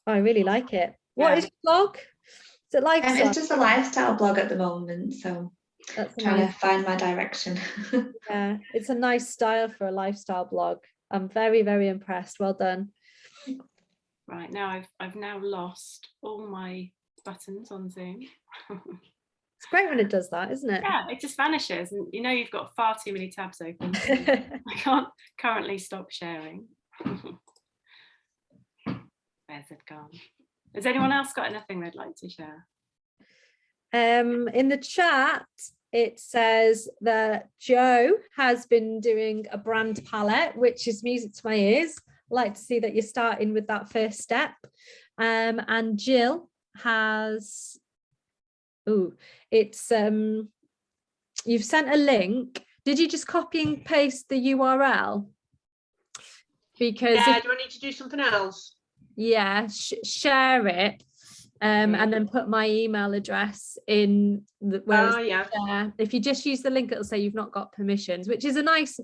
I really like it. What is your blog? Is it lifestyle? It's just a lifestyle blog at the moment, so that's trying to find my direction. Yeah, it's a nice style for a lifestyle blog. I'm very, very impressed. Well done. Right, now I've now lost all my buttons on Zoom. It's great when it does that, isn't it? Yeah, it just vanishes, and you know you've got far too many tabs open. So I can't currently stop sharing. Where's it gone? Has anyone else got anything they'd like to share? In the chat, it says that Joe has been doing a brand palette, which is music to my ears. I like to see that you're starting with that first step. And Jill has, it's you've sent a link. Did you just copy and paste the URL? Because yeah, do I need to do something else? Yeah, share it. And then put my email address in where if you just use the link, it'll say you've not got permissions, which is a nice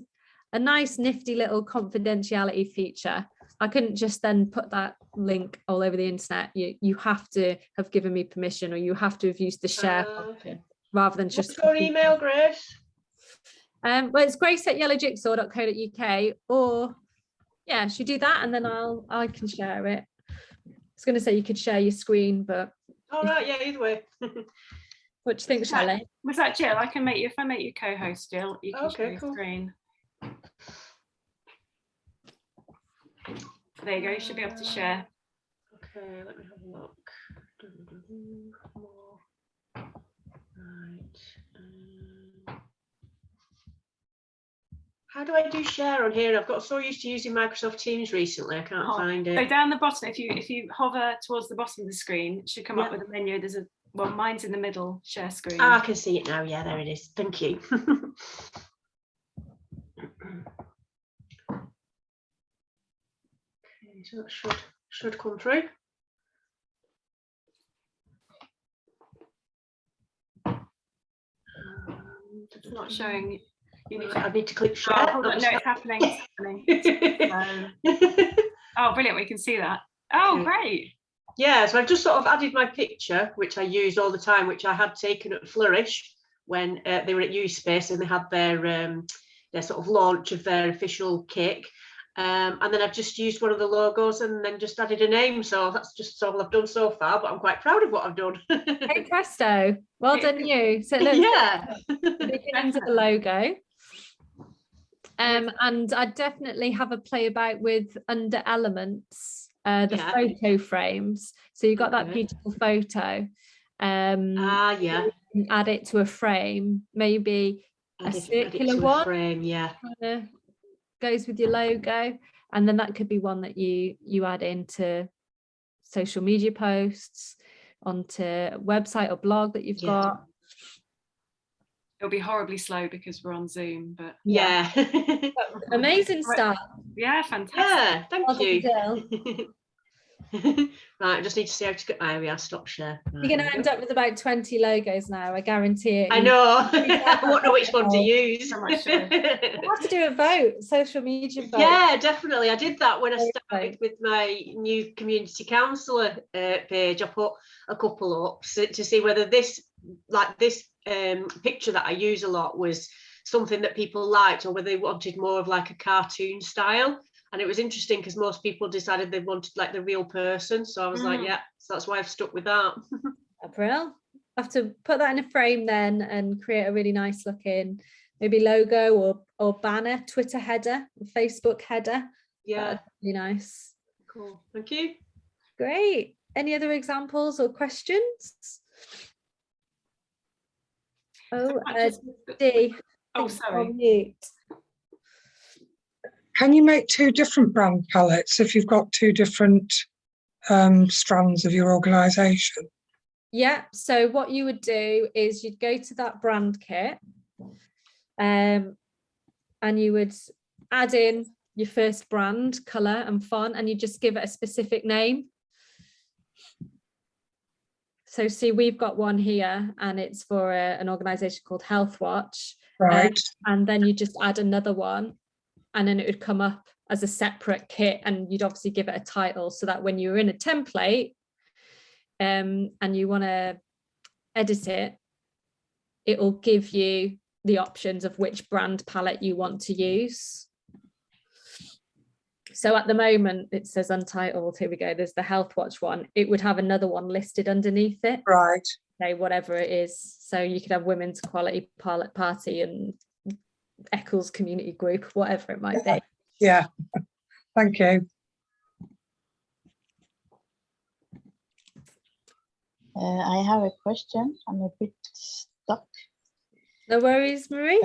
nifty little confidentiality feature. I couldn't just then put that link all over the internet. You have to have given me permission, or you have to have used the share function rather than just. What's your email, Grace? Well, it's grace@yellowjigsaw.co.uk, or yeah, should do that, and then I can share it. I was going to say you could share your screen, but all right, yeah, either way. What do you think, Shelley? Was that Jill? I can make you, if I make you co-host, Jill, you can share your screen. There you go, you should be able to share. Okay, let me have a look. Right. How do I do share on here? I've got so used to using Microsoft Teams recently, I can't find it. So down the bottom, if you hover towards the bottom of the screen, it should come up with a menu. There's well, mine's in the middle, share screen. I can see it now. Yeah, there it is. Thank you. Okay, so that should come through. It's not showing. I need to click share. Oh, hold on. No, it's happening. It's happening. Oh, brilliant. We can see that. Oh, great. Yeah, so I've just sort of added my picture, which I use all the time, which I had taken at Flourish when they were at USpace and they had their sort of launch of their official kick. And then I've just used one of the logos and then just added a name. So that's just all I've done so far, but I'm quite proud of what I've done. Hey, presto. Well done, you. So it looks the beginnings of the logo. And I definitely have a play about with under elements, the photo frames. So you've got that beautiful photo. You can add it to a frame, maybe a circular one. Frame, Goes with your logo, and then that could be one that you add into social media posts, onto a website or blog that you've got. It'll be horribly slow because we're on Zoom, but amazing start. Yeah, fantastic. Yeah, thank you. Right, I just need to see how to get. There we are. Stop share. Right, you're going to end up with about 20 logos now. I guarantee it. I know. I won't know which one to use. We'll have to do a vote, social media vote. Yeah, definitely. I did that when I started with my new community counsellor page. I put a couple up to see whether this picture that I use a lot was something that people liked, or whether they wanted more of like a cartoon style. And it was interesting because most people decided they wanted like the real person. So I was like, yeah, so that's why I've stuck with that. April, I have to put that in a frame then and create a really nice looking maybe logo or banner, Twitter header, Facebook header. Yeah. That'd be nice. Cool. Thank you. Great. any other examples or questions? Oh, Dee. Oh, sorry. Mute. Can you make 2 different brand palettes if you've got 2 different strands of your organisation? Yeah, so what you would do is you'd go to that brand kit and you would add in your first brand colour and font, and you just give it a specific name. So see, we've got one here and it's for an organisation called Health Watch. Right. And then you just add another one and then it would come up as a separate kit, and you'd obviously give it a title so that when you're in a template and you want to edit it, it will give you the options of which brand palette you want to use. So at the moment it says untitled. Here we go. There's the Health Watch one. It would have another one listed underneath it. Right. Okay, whatever it is. So you could have Women's Equality Party and Eccles Community Group, whatever it might be. Yeah. Thank you. I have a question. I'm a bit stuck. No worries, Marie.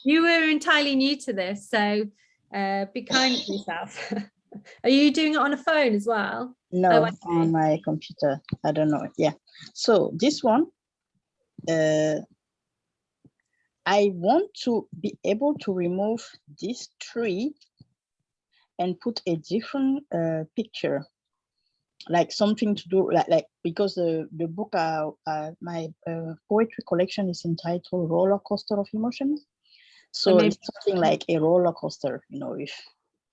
You were entirely new to this, so be kind to yourself. Are you doing it on a phone as well? No, on my computer. I don't know. Yeah. So this one, I want to be able to remove this tree and put a different picture, like something to do like because the book, my poetry collection is entitled Roller Coaster of Emotions. So it's something like a roller coaster, you know, if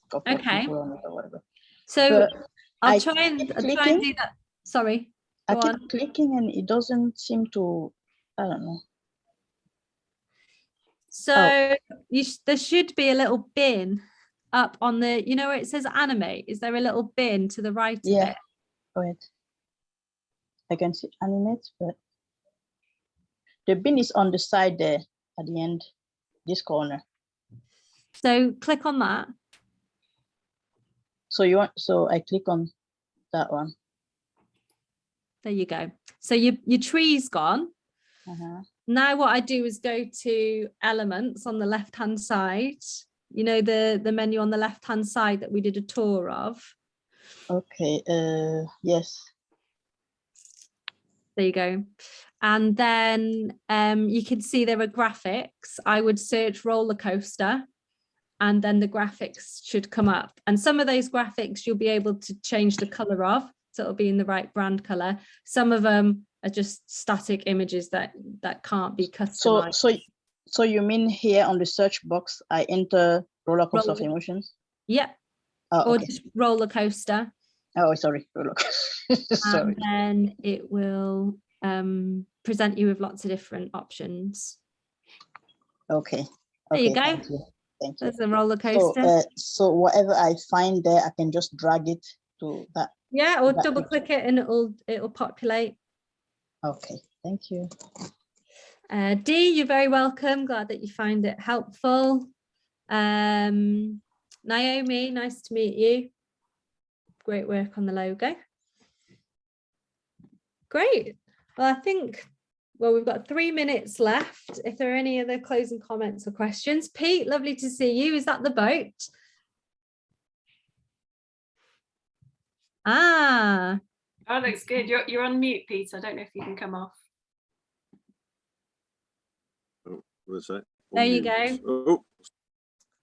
a couple of people on it or whatever. So I'll try and do that. Sorry. I keep clicking and it doesn't seem to, I don't know. So there should be a little bin up on the, you know, where it says animate. Is there a little bin to the right of it? Wait. I can see animate, but the bin is on the side there at the end, this corner. So click on that. So you want, so I click on that one. There you go. So your tree's gone. Now what I do is go to elements on the left hand side, you know, the menu on the left hand side that we did a tour of. Okay, yes. There you go. And then you can see there are graphics. I would search roller coaster and then the graphics should come up. And some of those graphics you'll be able to change the color of, so it'll be in the right brand color. Some of them are just static images that can't be customized. So you mean here on the search box, I enter roller coaster of emotions? Yep. Oh, or okay. just roller coaster. Oh, sorry, roller coaster. Sorry. And then it will present you with lots of different options. Okay. There you go. Thank you. Thank you. There's a roller coaster. So whatever I find there, I can just drag it to that. Yeah, or double click it and it'll populate. Okay, thank you. Dee, you're very welcome. Glad that you find it helpful. Naomi, nice to meet you. Great work on the logo. Great. Well, I think, we've got 3 minutes left. If there are any other closing comments or questions. Pete, lovely to see you. Is that the boat? Ah. Oh, looks good. You're on mute, Pete. I don't know if you can come off. Oh, what's that? There you go. Oh,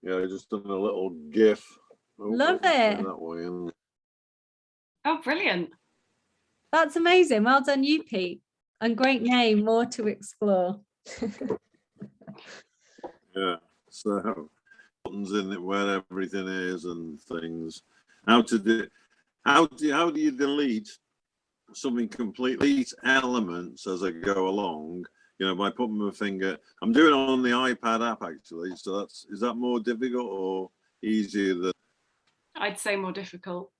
yeah, I just done a little GIF. Love it. That way in. Oh, brilliant. That's amazing. Well done you, Pete. And great name, more to explore. Yeah, so buttons in it where everything is and things. How do you delete something completely, elements as I go along, you know, by putting my finger. I'm doing it on the iPad app actually, so is that more difficult or easier than? I'd say more difficult.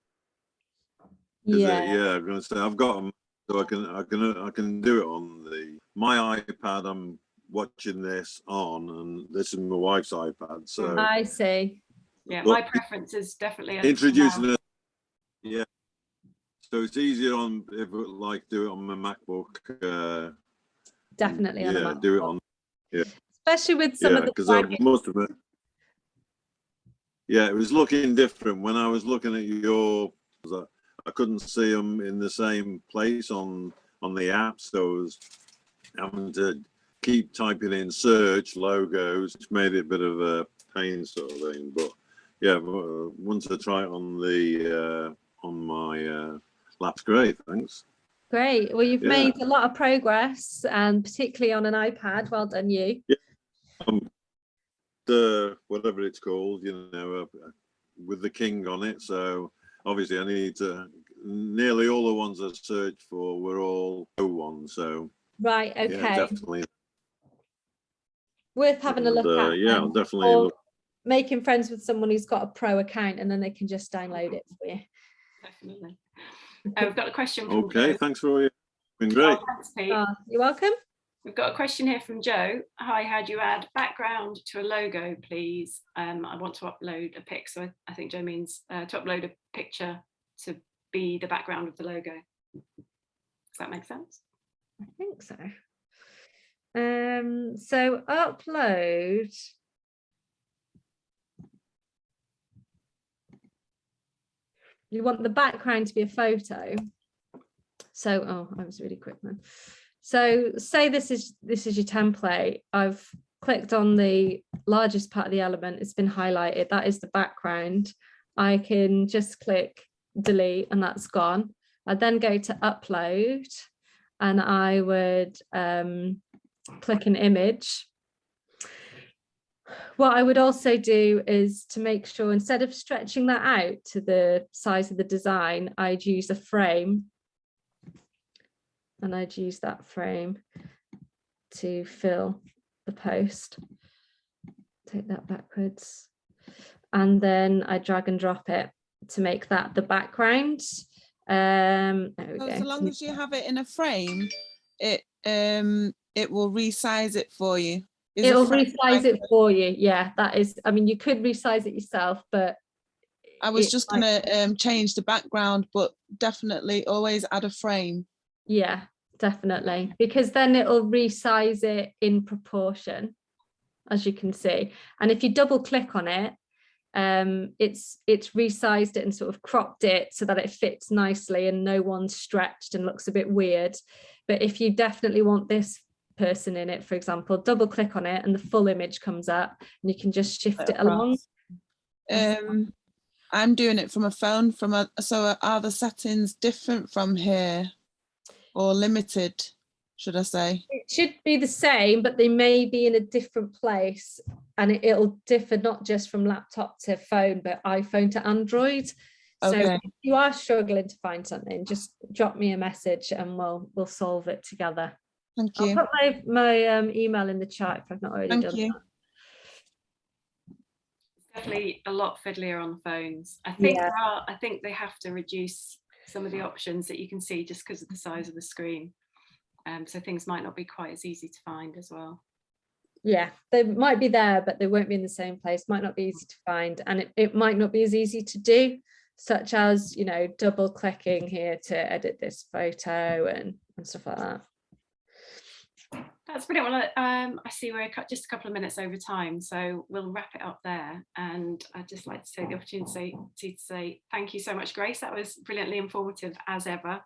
Yeah. Yeah, I'm gonna say I've got them, so I can do it on my iPad. I'm watching this on, and this is my wife's iPad. So I see. Yeah, my preference is definitely introducing it. Yeah. So it's easier on if it, like do it on my MacBook. Definitely on a MacBook. Do it on. Yeah. Especially with some of the because I must admit. Yeah, it was looking different when I was looking at your. I couldn't see them in the same place on the app, so I was having to keep typing in search logos, which made it a bit of a pain sort of thing. But yeah, once I try it on the on my lap's great. Thanks. Great. Well, you've made a lot of progress, and particularly on an iPad. Well done, you. Yeah. The whatever it's called, you know, with the king on it. So obviously, I need to. Nearly all the ones I searched for were all O1. So right, okay, yeah, definitely worth having a look at. Yeah, I'll definitely look. Making friends with someone who's got a pro account, and then they can just download it for you. Definitely. We've got a question from Okay, Joe. Thanks for all. Been great. Oh, thanks, Pete. You're welcome. We've got a question here from Joe. Hi, how do you add background to a logo, please? I want to upload a pic, so I think Joe means to upload a picture to be the background of the logo. Does that make sense? I think so. So upload. You want the background to be a photo. So, oh, I was really quick then. So say this is your template. I've clicked on the largest part of the element. It's been highlighted. That is the background. I can just click delete and that's gone. I then go to upload and I would click an image. What I would also do is to make sure instead of stretching that out to the size of the design, I'd use a frame. And I'd use that frame to fill the post. Take that backwards. And then I drag and drop it to make that the background. There we go. So long as you have it in a frame, it will resize it for you. It'll resize it for you. Yeah, that is, I mean, you could resize it yourself, but I was just going to change the background, but definitely always add a frame. Yeah, definitely, because then it'll resize it in proportion, as you can see. And if you double click on it, it's resized it and sort of cropped it so that it fits nicely and no one's stretched and looks a bit weird. But if you definitely want this person in it, for example, double click on it and the full image comes up and you can just shift it along. I'm doing it from a phone, so are the settings different from here or limited, should I say? It should be the same, but they may be in a different place, and it'll differ not just from laptop to phone, but iPhone to Android. So if you are struggling to find something, just drop me a message and we'll solve it together. Thank you. I'll put my email in the chat if I've not already done that. Definitely a lot fiddlier on the phones. I think I think they have to reduce some of the options that you can see just because of the size of the screen. So things might not be quite as easy to find as well. Yeah, they might be there, but they won't be in the same place, might not be easy to find, and it might not be as easy to do, such as, you know, double clicking here to edit this photo and stuff like that. That's brilliant. Well, I see we're just a couple of minutes over time, so we'll wrap it up there. And I'd just like to take the opportunity to say thank you so much, Grace. That was brilliantly informative as ever,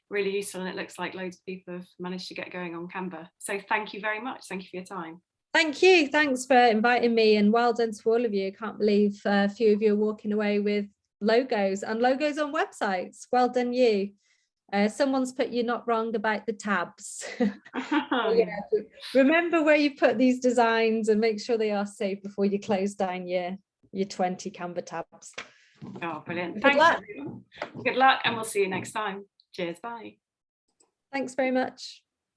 really useful, and it looks like loads of people have managed to get going on Canva. So thank you very much. Thank you for your time. Thank you. Thanks for inviting me, and well done to all of you. I can't believe a few of you are walking away with logos and logos on websites. Well done you. Someone's put you not wrong about the tabs. Yeah. Remember where you put these designs and make sure they are safe before you close down your 20 Canva tabs. Oh, brilliant. Good Thanks, luck. everyone. Good luck, and we'll see you next time. Cheers. Bye. Thanks very much.